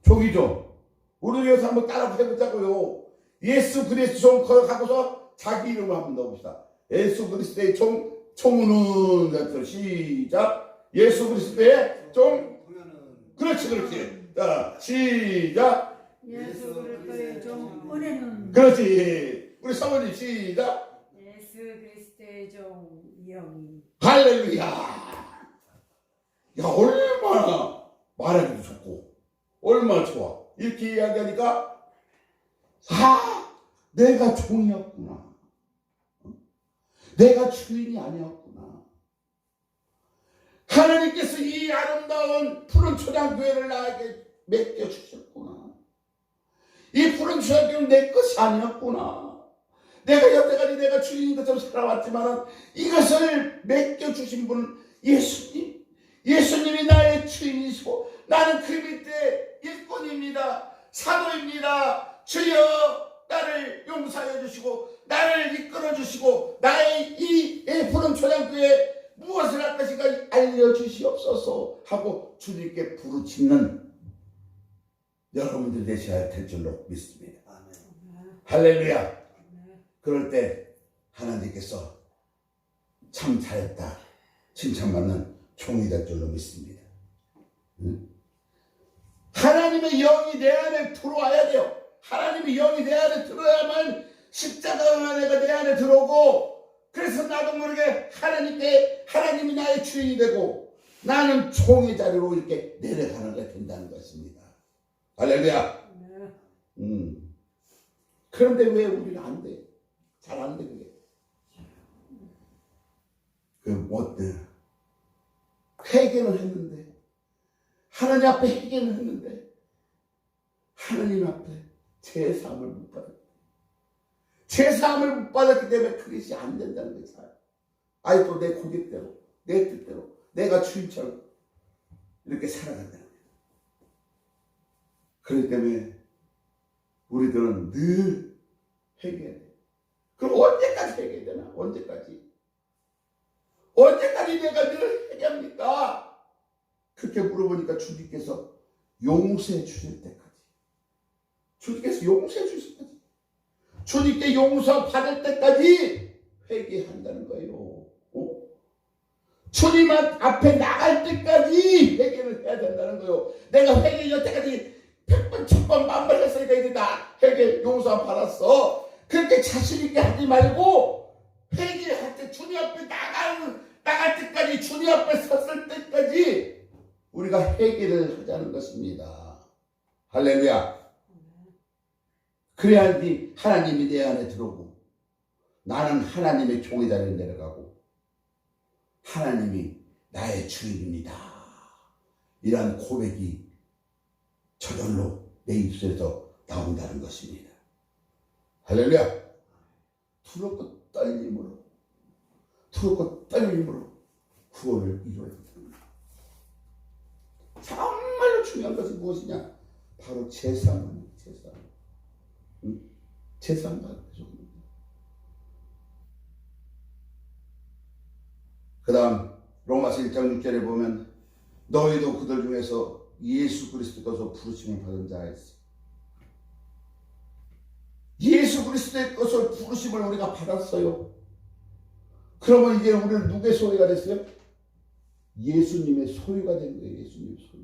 S2: 종이죠. 우리 여기서 한번 따라 해보자고요. 예수 그리스도 종 거역하고서 자기 이름을 한번 넣어봅시다. 예수 그리스도의 총은 시작. 예수 그리스도의 종. 그렇지. 자, 시작.
S4: 예수 그리스도의 종 은혜는.
S2: 그렇지. 우리 사모님 시작.
S4: 예수 그리스도의 종 영이.
S2: 할렐루야. 야, 얼마나 말하기도 좋고 얼마나 좋아. 이렇게 이야기하니까 내가 종이었구나. 내가 주인이 아니었구나. 하나님께서 이 아름다운 푸른 초장교회를 나에게 맡겨주셨구나. 이 푸른 초장교회는 내 것이 아니었구나. 내가 여태까지 내가 주인인 것처럼 살아왔지만 이것을 맡겨주신 분은 예수님. 예수님이 나의 주인이시고 나는 그 밑에 일꾼입니다. 사도입니다. 주여 나를 용서해 주시고 나를 이끌어 주시고 나의 이 푸른 초장교회에 무엇을 할 것인가 알려주시옵소서 하고 주님께 부르짖는 여러분들 되셔야 될 줄로 믿습니다. 아멘. 할렐루야. 그럴 때 하나님께서 참 잘했다 칭찬받는 종이 될 줄로 믿습니다. 하나님의 영이 내 안에 들어와야 돼요. 하나님의 영이 내 안에 들어야만 십자가 은혜가 내 안에 들어오고, 그래서 나도 모르게 하나님이 나의 주인이 되고 나는 종의 자리로 이렇게 내려가는 게 된다는 것입니다. 할렐루야. 그런데 왜 우리는 안 돼? 잘 안 돼, 그게. 회개는 했는데, 하나님 앞에 회개는 했는데, 하나님 앞에 제사함을 못 받았기 때문에. 제사함을 못 받았기 때문에 그것이 안 된다는 거죠. 아이, 또 내 고객대로, 내 뜻대로 내가 주인처럼 이렇게 살아간다는 거예요. 그렇기 때문에 우리들은 늘 회개해야 돼요. 그럼 언제까지 회개해야 되나? 언제까지 내가 늘 회개합니까? 그렇게 물어보니까 주님께서 용서해 주실 때까지, 주님께서 용서해 주실 때까지, 주님께 용서 받을 때까지 회개한다는 거예요. 주님 앞에 나갈 때까지 회개를 해야 된다는 거예요. 내가 회개 여태까지 100번, 1000번, 만번 했으니까 이제 나 회개 용서 받았어. 그렇게 자신있게 하지 말고 회개할 때 주님 앞에 나갈 때까지, 주님 앞에 섰을 때까지 우리가 회개를 하자는 것입니다. 할렐루야. 그래야지 하나님이 내 안에 들어오고 나는 하나님의 종의 자리에 내려가고 하나님이 나의 주인입니다. 이러한 고백이 저절로 내 입술에서 나온다는 것입니다. 할렐루야. 두렵고 떨림으로 구원을 이루어야 된다. 정말로 중요한 것은 무엇이냐? 바로 제사만. 제사만. 그 다음 로마서 1장 6절에 보면 너희도 그들 중에서 예수 그리스도께서 부르심을 받은 자가 있어. 예수 그리스도의 것을 부르심을 우리가 받았어요. 그러면 이제 우리는 누구의 소유가 됐어요? 예수님의 소유가 된 거예요. 예수님의 소유.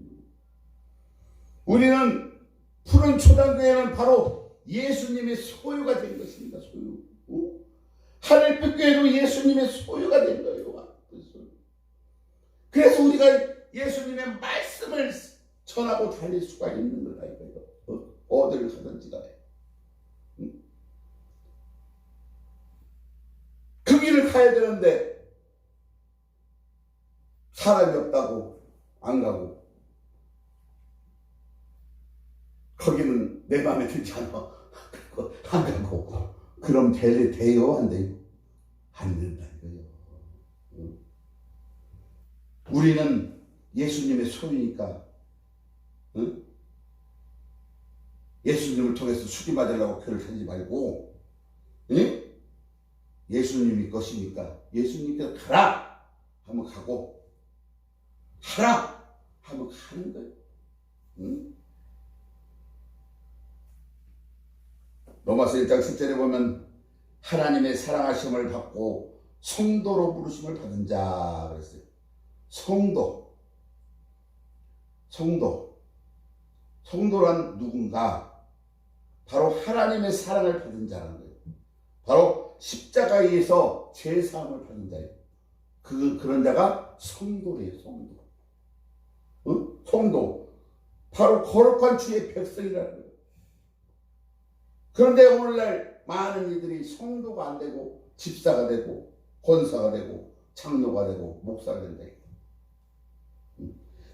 S2: 우리는 푸른 초단교회는 바로 예수님의 소유가 된 것입니다. 소유. 하늘빛교회도 예수님의 소유가 된 거예요. 그래서 우리가 예수님의 말씀을 전하고 달릴 수가 있는 거다 이거예요. 어디를 가든지 간에. 그 길을 가야 되는데 사람이 없다고 안 가고 거기는 내 마음에 들지 않아 안 가고 그럼 돼요? 안 돼요? 안 된다 이거예요. 우리는 예수님의 소유니까 예수님을 통해서 수리 받으려고 교를 다니지 말고 예수님이 것이니까 예수님께서 가라 하면 가고 하라 하면 가는 거예요. 로마서 1장 10절에 보면 하나님의 사랑하심을 받고 성도로 부르심을 받은 자 그랬어요. 성도란 누군가? 바로 하나님의 사랑을 받은 자라는 거예요. 바로 십자가에서 제사함을 받은 자예요. 그런 자가 성도래요. 성도. 바로 거룩한 주의 백성이라는 거예요. 그런데 오늘날 많은 이들이 성도가 안 되고 집사가 되고 권사가 되고 장로가 되고 목사가 된다.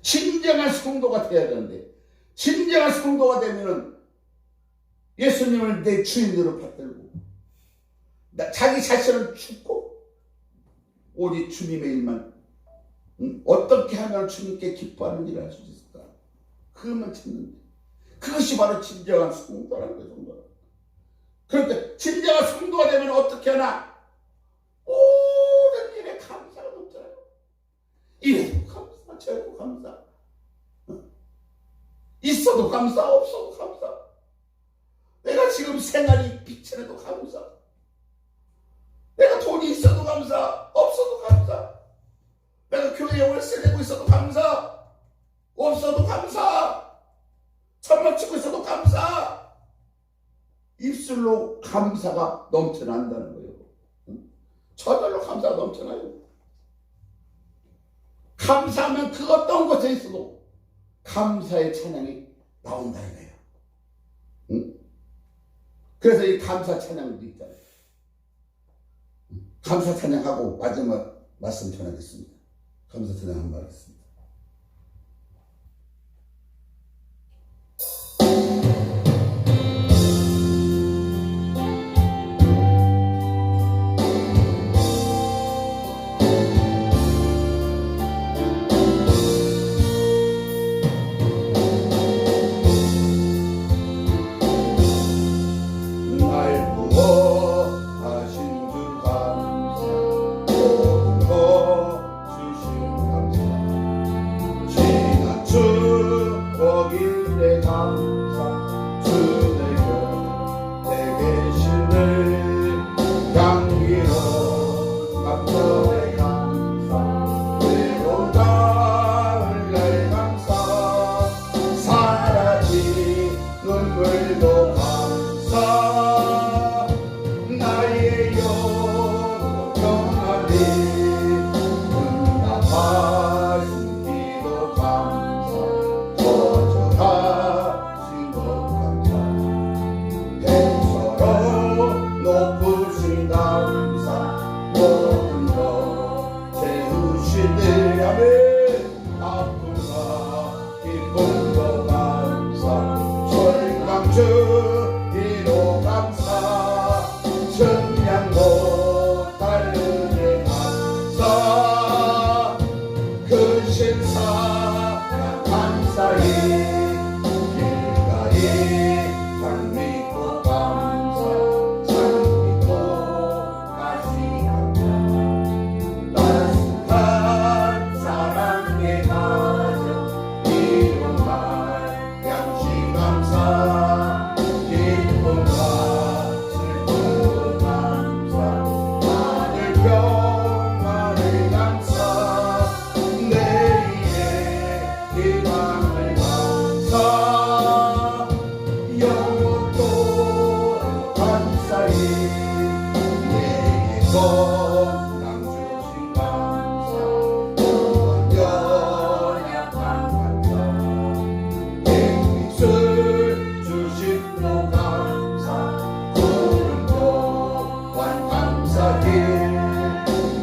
S2: 진정한 성도가 되어야 되는데 진정한 성도가 되면은 예수님을 내 주인으로 받들고 자기 자신을 죽고 오직 주님의 일만 어떻게 하면 주님께 기뻐하는 일을 할 수 있을까? 그것만 찾는데 그것이 바로 진정한 성도라는 거예요. 성도라. 그런데 진정한 성도가 되면 어떻게 하나? 모든 일에 감사가 넘쳐나요. 이래도 감사, 저래도 감사. 있어도 감사, 없어도 감사. 내가 지금 생활이 빛이라도 감사. 내가 돈이 있어도 감사, 없어도 감사. 내가 교회에 월세 내고 있어도 감사, 없어도 감사. 천막 치고 있어도 감사. 입술로 감사가 넘쳐난다는 거예요. 저절로 감사가 넘쳐나요. 감사하면 그 어떤 곳에 있어도 감사의 찬양이 나온다 이거예요. 그래서 이 감사 찬양도 있잖아요. 감사 찬양하고 마지막 말씀 전하겠습니다. 감사 찬양 한번 하겠습니다.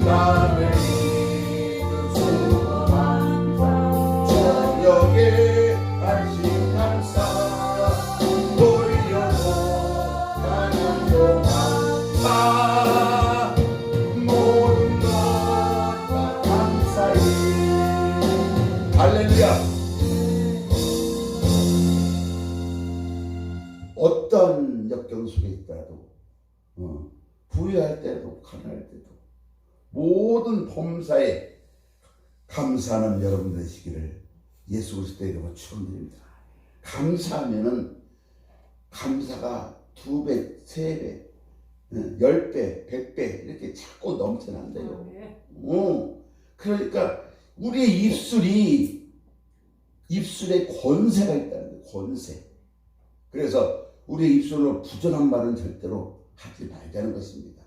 S2: 나를 이루소서 감사 저녁에 안식 감사 돌려고 하나님도 감사 모든 것 다 감사히 할렐루야. 어떤 역경 속에 있더라도 부유할 때도 가난할 때도 모든 범사에 감사하는 여러분 되시기를 예수 그리스도의 이름으로 축원드립니다. 감사하면은 감사가 2배, 3배, 10배, 100배 이렇게 자꾸 넘쳐난대요. 그러니까 우리의 입술에 권세가 있다는 거예요. 권세. 그래서 우리의 입술로 부정한 말은 절대로 하지 말자는 것입니다.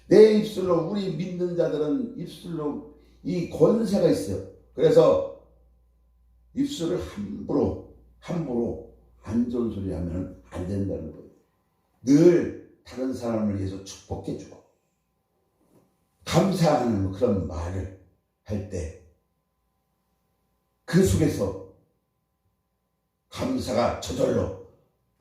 S2: 내 입술로, 우리 믿는 자들은 입술로 이 권세가 있어요. 그래서 입술을 함부로 안 좋은 소리 하면 안 된다는 거예요. 늘 다른 사람을 위해서 축복해주고 감사하는 그런 말을 할 때 그 속에서 감사가 저절로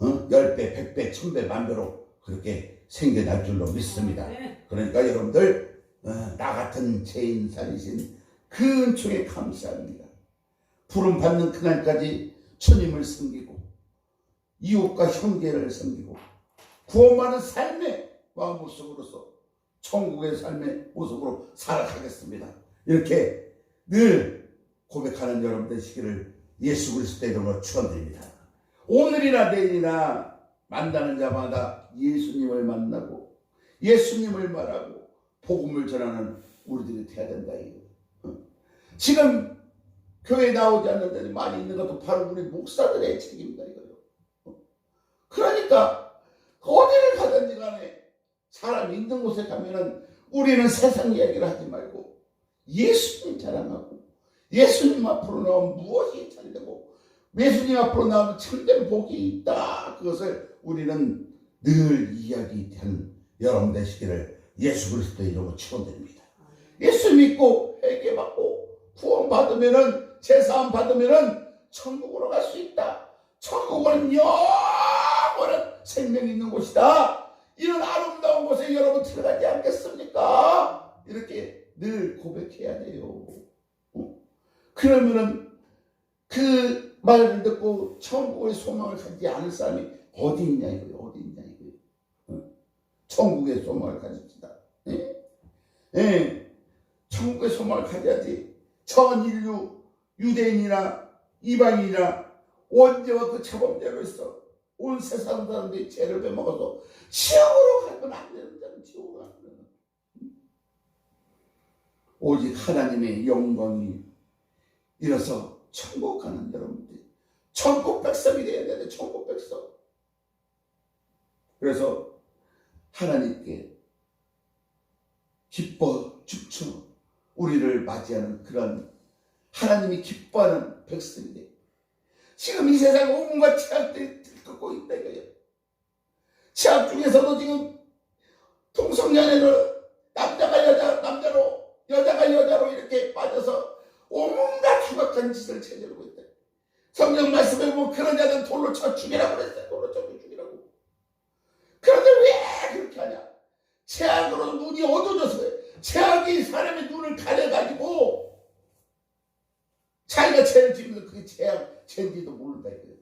S2: 10배, 100배, 1000배, 만배로 그렇게 생겨날 줄로 믿습니다. 그러니까 여러분들 나 같은 죄인살이신 그 은총에 감사합니다. 부름 받는 그날까지 주님을 섬기고 이웃과 형제를 섬기고 구원받는 삶의 모습으로서 천국의 삶의 모습으로 살아가겠습니다. 이렇게 늘 고백하는 여러분 되시기를 예수 그리스도의 이름으로 축원드립니다. 오늘이나 내일이나 만나는 자마다 예수님을 만나고 예수님을 말하고 복음을 전하는 우리들이 돼야 된다. 지금 교회에 나오지 않는 자들이 많이 있는 것도 바로 우리 목사들의 책임이다 이거요. 그러니까 어디를 가든지 간에 사람 있는 곳에 가면은 우리는 세상 이야기를 하지 말고 예수님 자랑하고 예수님 앞으로 나오면 무엇이 잘되고 예수님 앞으로 나오면 참된 복이 있다. 그것을 우리는 늘 이야기한 여러분 되시기를 예수 그리스도의 이름으로 축원드립니다. 예수 믿고 회개받고 구원받으면은 제사함 받으면은 천국으로 갈 수 있다. 천국은 영원한 생명이 있는 곳이다. 이런 아름다운 곳에 여러분 들어가지 않겠습니까? 이렇게 늘 고백해야 돼요. 그러면은 그 말을 듣고 천국의 소망을 가지지 않을 사람이 어디 있냐 이거예요. 어디 있냐 이거예요. 천국의 소망을 가집시다. 천국의 소망을 가져야지. 전 인류 유대인이나 이방인이나 원죄와 그 차범죄로 있어 온 세상 사람들이 죄를 빼먹어서 지옥으로 가면 안 되는 자는 지옥으로 안 되는. 오직 하나님의 영광이 이래서 천국 가는 여러분들, 천국 백성이 되어야 되는데 천국 백성. 그래서 하나님께 기뻐 춤추 우리를 맞이하는 그런 하나님이 기뻐하는 백성이 돼. 지금 이 세상 온갖 죄악들이 들끓고 있다 이거예요. 죄악 중에서도 지금 동성연애로 남자가 남자로 여자가 여자로 이렇게 빠져서 온갖 흉악한 짓을 저지르고 있다. 성경 말씀에 보면 그런 자들은 돌로 쳐 죽이라고 그랬어요. 돌로 쳐 죽이라고. 그런데 왜 그렇게 하냐? 죄악으로 눈이 어두워져서 그래. 죄악이 사람의 눈을 가려가지고 자기가 죄를 지으면서 그게 죄인지도 모른다 이거예요.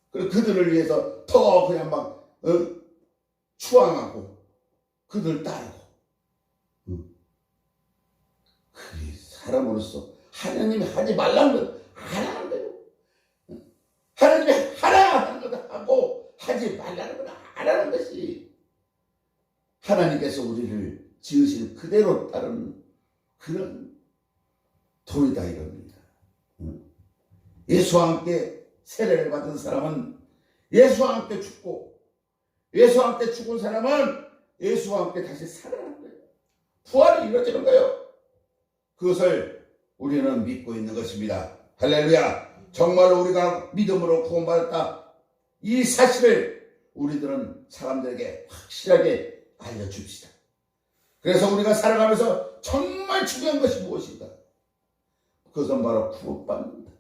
S2: 그리고 그들을 위해서 더 그냥 막 추앙하고 그들 따르고. 그게 사람으로서 하나님이 하지 말라는 건 안 하는 거예요. 하나님이 하라 하는 건 하고 하지 말라는 건 안 하는 것이 하나님께서 우리를 지으신 그대로 따르는 그런 도리다 이겁니다. 예수와 함께 세례를 받은 사람은 예수와 함께 죽고 예수와 함께 죽은 사람은 예수와 함께 다시 살아나는 거예요. 부활이 이루어지는 거예요. 그것을 우리는 믿고 있는 것입니다. 할렐루야. 정말로 우리가 믿음으로 구원받았다. 이 사실을 우리들은 사람들에게 확실하게 알려줍시다. 그래서 우리가 살아가면서 정말 중요한 것이 무엇인가? 그것은 바로 구원받는다.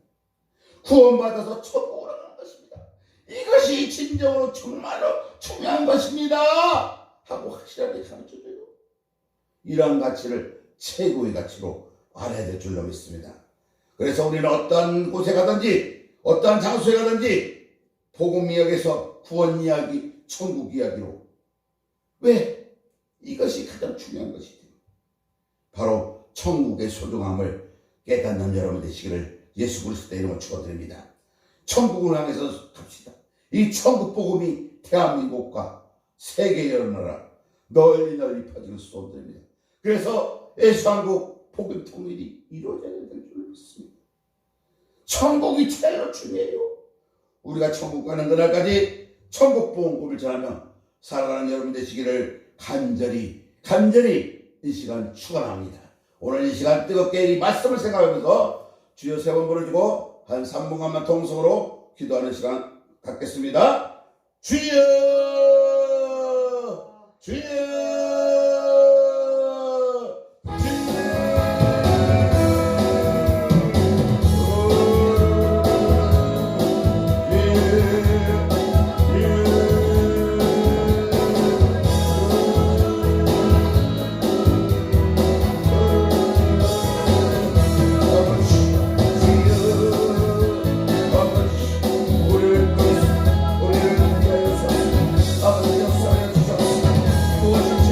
S2: 구원받아서 천국으로 가는 것입니다. 이것이 진정으로 정말로 중요한 것입니다 하고 확실하게 가르쳐줘요. 이러한 가치를 최고의 가치로 알아야 될 줄로 믿습니다. 그래서 우리는 어떠한 곳에 가든지 어떠한 장소에 가든지 복음 이야기에서 구원 이야기, 천국 이야기로, 왜? 이것이 가장 중요한 것이죠. 바로 천국의 소중함을 깨닫는 여러분 되시기를 예수 그리스도의 이름으로 축원드립니다. 천국을 향해서 갑시다. 이 천국 복음이 대한민국과 세계 여러 나라 널리 퍼지는 소원드립니다. 그래서 예수한국 복음 통일이 이루어져야 될 줄 믿습니다. 천국이 제일 중요해요. 우리가 천국 가는 그날까지 천국 복음을 전하며 살아가는 여러분 되시기를 간절히 이 시간 축원합니다. 오늘 이 시간 뜨겁게 이 말씀을 생각하면서 주여 세 번 부르시고 한 3분간만 통성으로 기도하는 시간 갖겠습니다. 주여 주여 우리를 위하여 아버지 역사하여 주셔서 무엇인지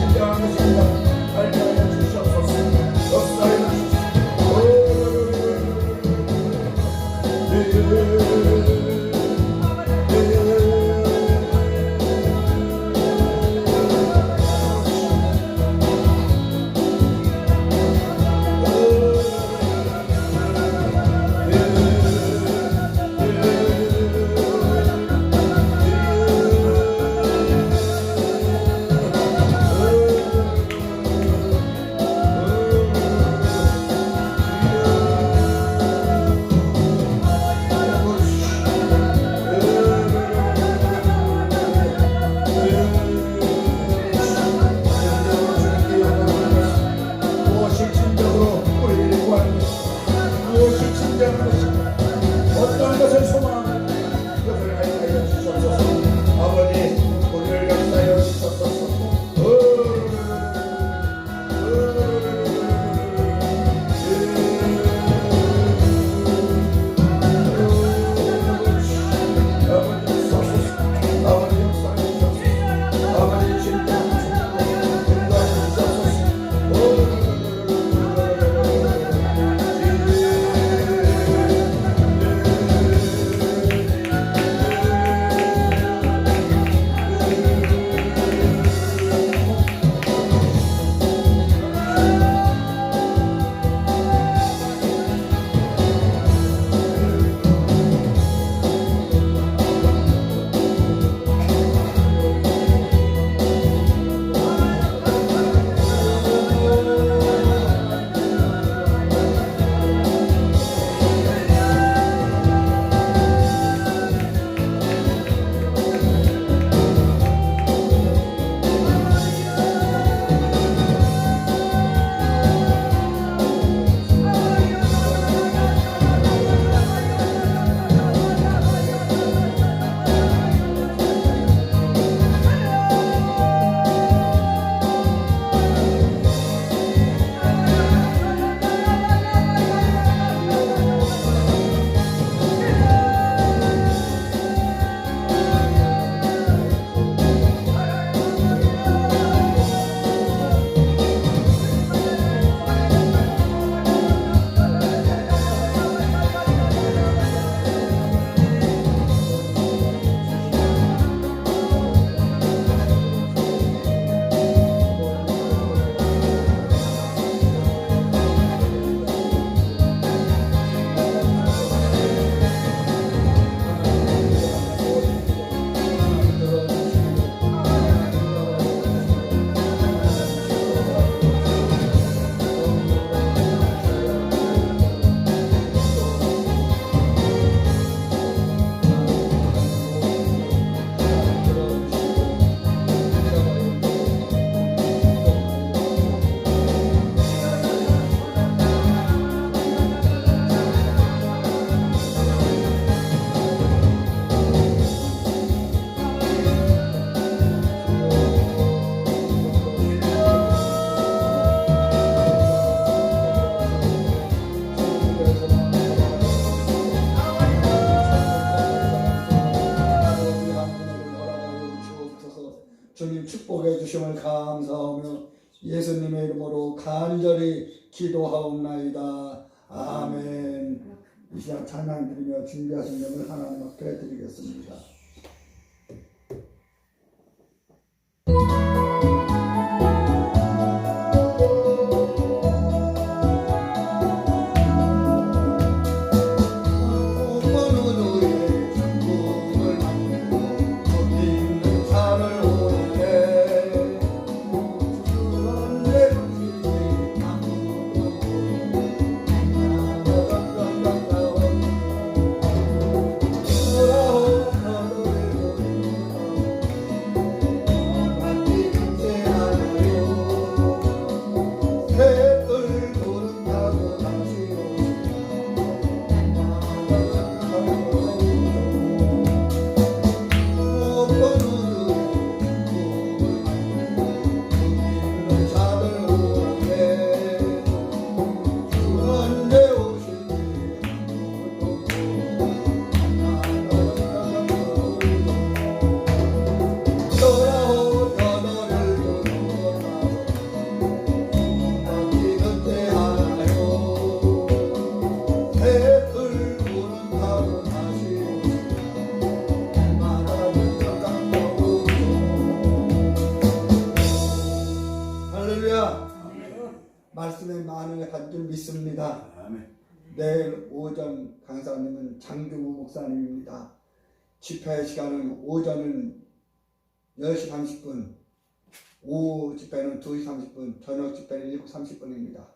S3: 예수님의 이름으로 간절히 기도하옵나이다. 아멘. 이 시간 찬양 드리며 준비하신 점을 하나님 앞에 드리겠습니다. 말씀의 만원에 간 줄 믿습니다.
S2: 아멘.
S3: 내일 오전 강사님은 장규무 목사님입니다. 집회 시간은 오전은 10시 30분, 오후 집회는 2시 30분, 저녁 집회는 7시 30분입니다.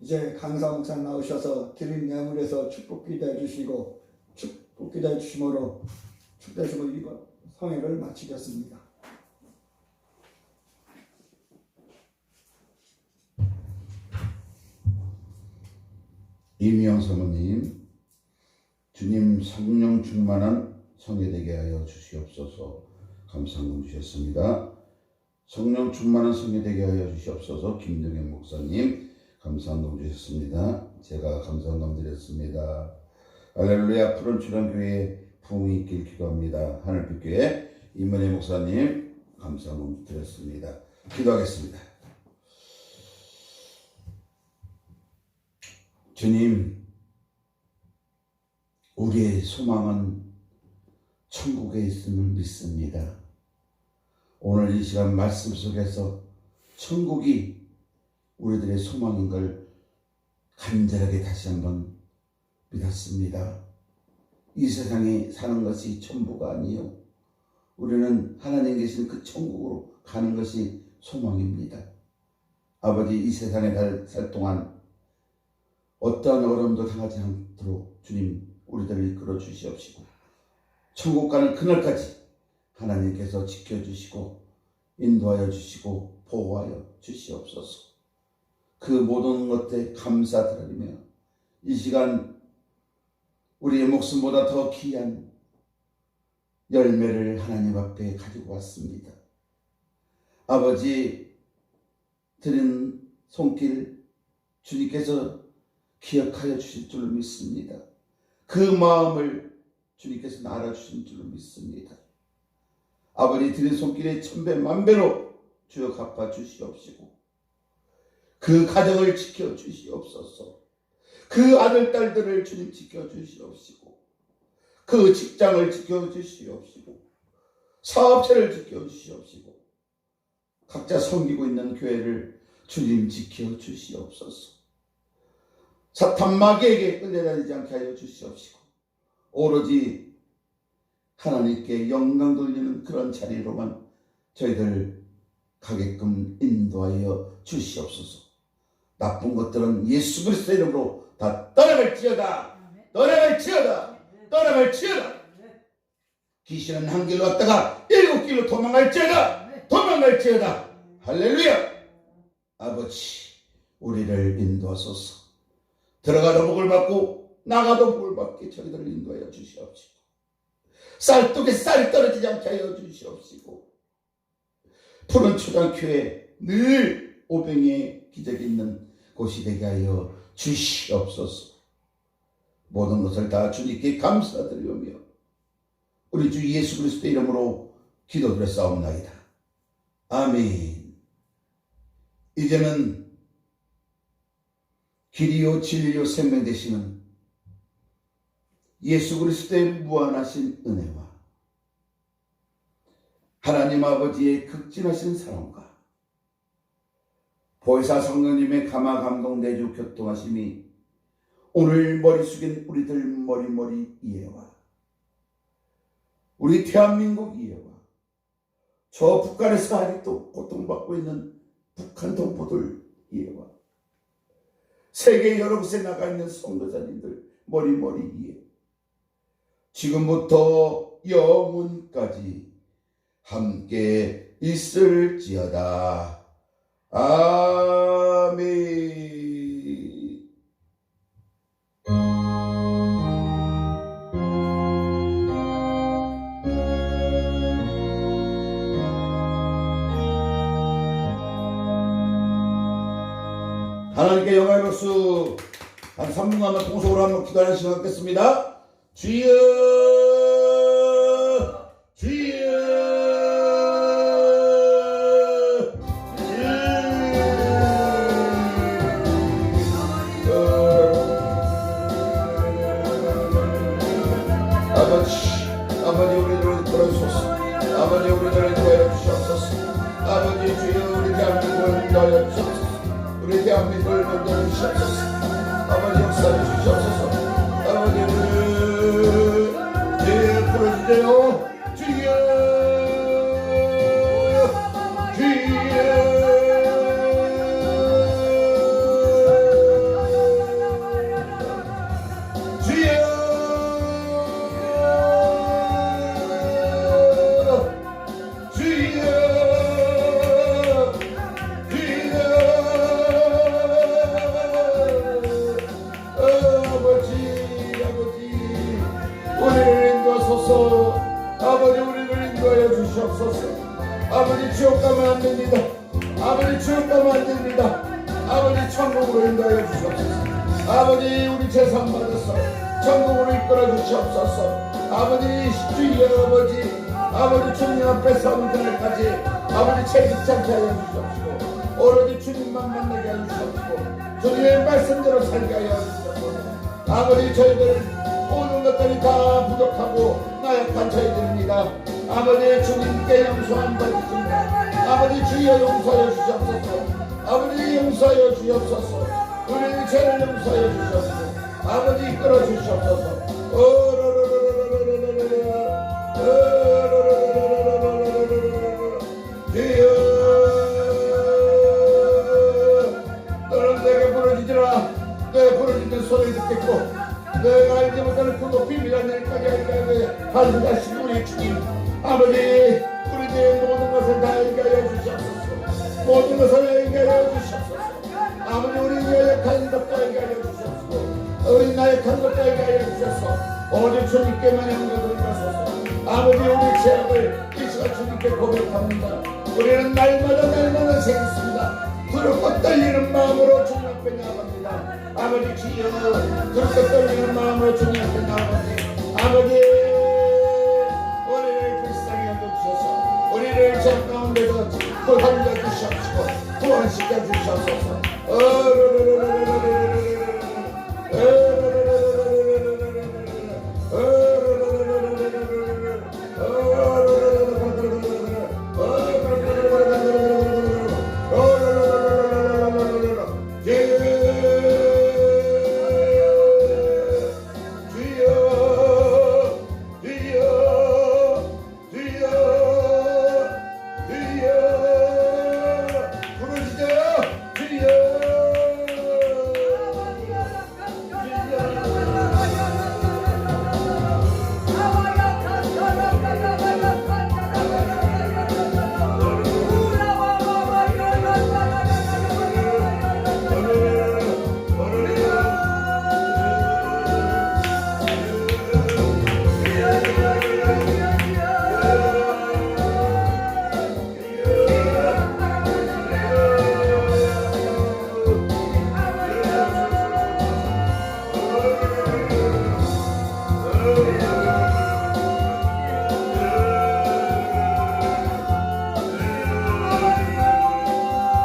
S3: 이제 강사 목사 나오셔서 드린 예물에서 축복 기도해 주시고 축복 기도해 주심으로 축대식을 이번 성회를 마치겠습니다.
S2: 이미영 사모님, 주님 성령 충만한 성회 되게 하여 주시옵소서. 감사함 주셨습니다. 성령 충만한 성회 되게 하여 주시옵소서. 김동현 목사님, 감사함 주셨습니다. 제가 감사함 드렸습니다. 할렐루야. 푸른 출연교회 부흥이 있길 기도합니다. 하늘빛교회 임은혜 목사님, 감사함 드렸습니다. 기도하겠습니다. 주님, 우리의 소망은 천국에 있음을 믿습니다. 오늘 이 시간 말씀 속에서 천국이 우리들의 소망인 걸 간절하게 다시 한번 믿었습니다. 이 세상에 사는 것이 전부가 아니요, 우리는 하나님 계신 그 천국으로 가는 것이 소망입니다. 아버지, 이 세상에 살 동안 어떠한 어려움도 당하지 않도록 주님 우리들을 이끌어 주시옵시고, 천국 가는 그날까지 하나님께서 지켜주시고 인도하여 주시고 보호하여 주시옵소서. 그 모든 것에 감사드리며 이 시간 우리의 목숨보다 더 귀한 열매를 하나님 앞에 가지고 왔습니다. 아버지, 드린 손길 주님께서 기억하여 주실 줄 믿습니다. 그 마음을 주님께서 알아주신 줄 믿습니다. 아버지, 드린 손길에 천배 만배로 주여 갚아 주시옵시고, 그 가정을 지켜 주시옵소서. 그 아들 딸들을 주님 지켜 주시옵시고, 그 직장을 지켜 주시옵시고, 사업체를 지켜 주시옵시고, 각자 섬기고 있는 교회를 주님 지켜 주시옵소서. 사탄 마귀에게 끌려다니지 않게 하여 주시옵시고, 오로지 하나님께 영광 돌리는 그런 자리로만 저희들 가게끔 인도하여 주시옵소서. 나쁜 것들은 예수 그리스도의 이름으로 다 떠나갈지어다. 떠나갈지어다. 떠나갈지어다. 귀신은 한 길로 왔다가 7길로 도망갈지어다. 도망갈지어다. 할렐루야. 아버지, 우리를 인도하소서. 들어가도 복을 받고 나가도 복을 받게 저희들을 인도하여 주시옵시고, 쌀독에 쌀이 떨어지지 않게 하여 주시옵시고, 푸른 초장교회 늘 오병의 기적이 있는 곳이 되게 하여 주시옵소서. 모든 것을 다 주님께 감사드리오며 우리 주 예수 그리스도의 이름으로 기도드렸사옵나이다. 아멘. 이제는 길이요 진리요 생명 되시는 예수 그리스도의 무한하신 은혜와 하나님 아버지의 극진하신 사랑과 보혜사 성령님의 감화 감동 내주 교통하심이 오늘 머리 숙인 우리들 머리 이해와 우리 대한민국 이해와 저 북한에서 아직도 고통받고 있는 북한 동포들 이해와 세계 여러 곳에 나가 있는 성도자님들 머리 이해 지금부터 영원까지 함께 있을지어다. 아멘. 하나님께 영광의 박수. 한 3분간만 통속으로 한번 기도하는 시간 갖겠습니다. 주여 주여 아버지 우리들을 끌어주소서. 아버지 우리들을 인도하여 주시옵소서. 아버지 주여 우리 대한민국을 인도하여 주시옵소서. 우리 대한민국을 인도하여 주시옵소서. 아버지 역사해 주시옵소서. 아버지 우리를 풀어주세요. 주여 아버지 우리를 인도하여 주시옵소서. 아버지 지옥 가면 안 됩니다. 아버지 지옥 가면 안 됩니다. 아버지 천국으로 인도하여 주시옵소서. 아버지 우리 재산 받아서 천국으로 이끌어 주시옵소서. 아버지 주여 아버지 주님 앞에 서는 그날까지 아버지 채찍지 않게 하여 주시옵시고 오로지 주님만 만나게 하여 주시옵시고 주님의 말씀대로 살게 하여 주시옵소서. 아버지 저희들 모든 것들이 다 부족하고 나약한 저희들입니다. 아버지 주님께 용서한 받으십니다. 아버지 주여 용서하여 주시옵소서. 아버지 용서하여 주시옵소서. 우리의 죄를 용서하여 주시옵소서. 아버지 이끌어 주시옵소서. 주여 너는 내게 부러지지라. 내 부러지는 소리를 듣겠고 내가 알지 못하는 그 높이 비밀한 날까지 알게 하시는 우리 주님 아버지 우리들의 모든 것을 다 알게 하여 주시옵소서. 모든 것을 알게 하여 주시옵소서. 아버지 우리 나약한 것도 알게 하여 주시옵소서. 우리 나약한 것도 알게 하여 주셔서 오직 주님께만 영광을 드리소서. 아버지 우리 죄악을 이 시간 주님께 고백합니다. 우리는 날마다 생겼습니다. 두렵고 떨리는 마음으로 주님 앞에 나아갑니다. 아버지 주여 두렵고 떨리는 마음으로 주님 앞에 나아갑니다. 아버지 우리를 불쌍히 여겨주셔서 우리를 죄 가운데서 살려 주시옵시고 구원시켜 주시옵소서.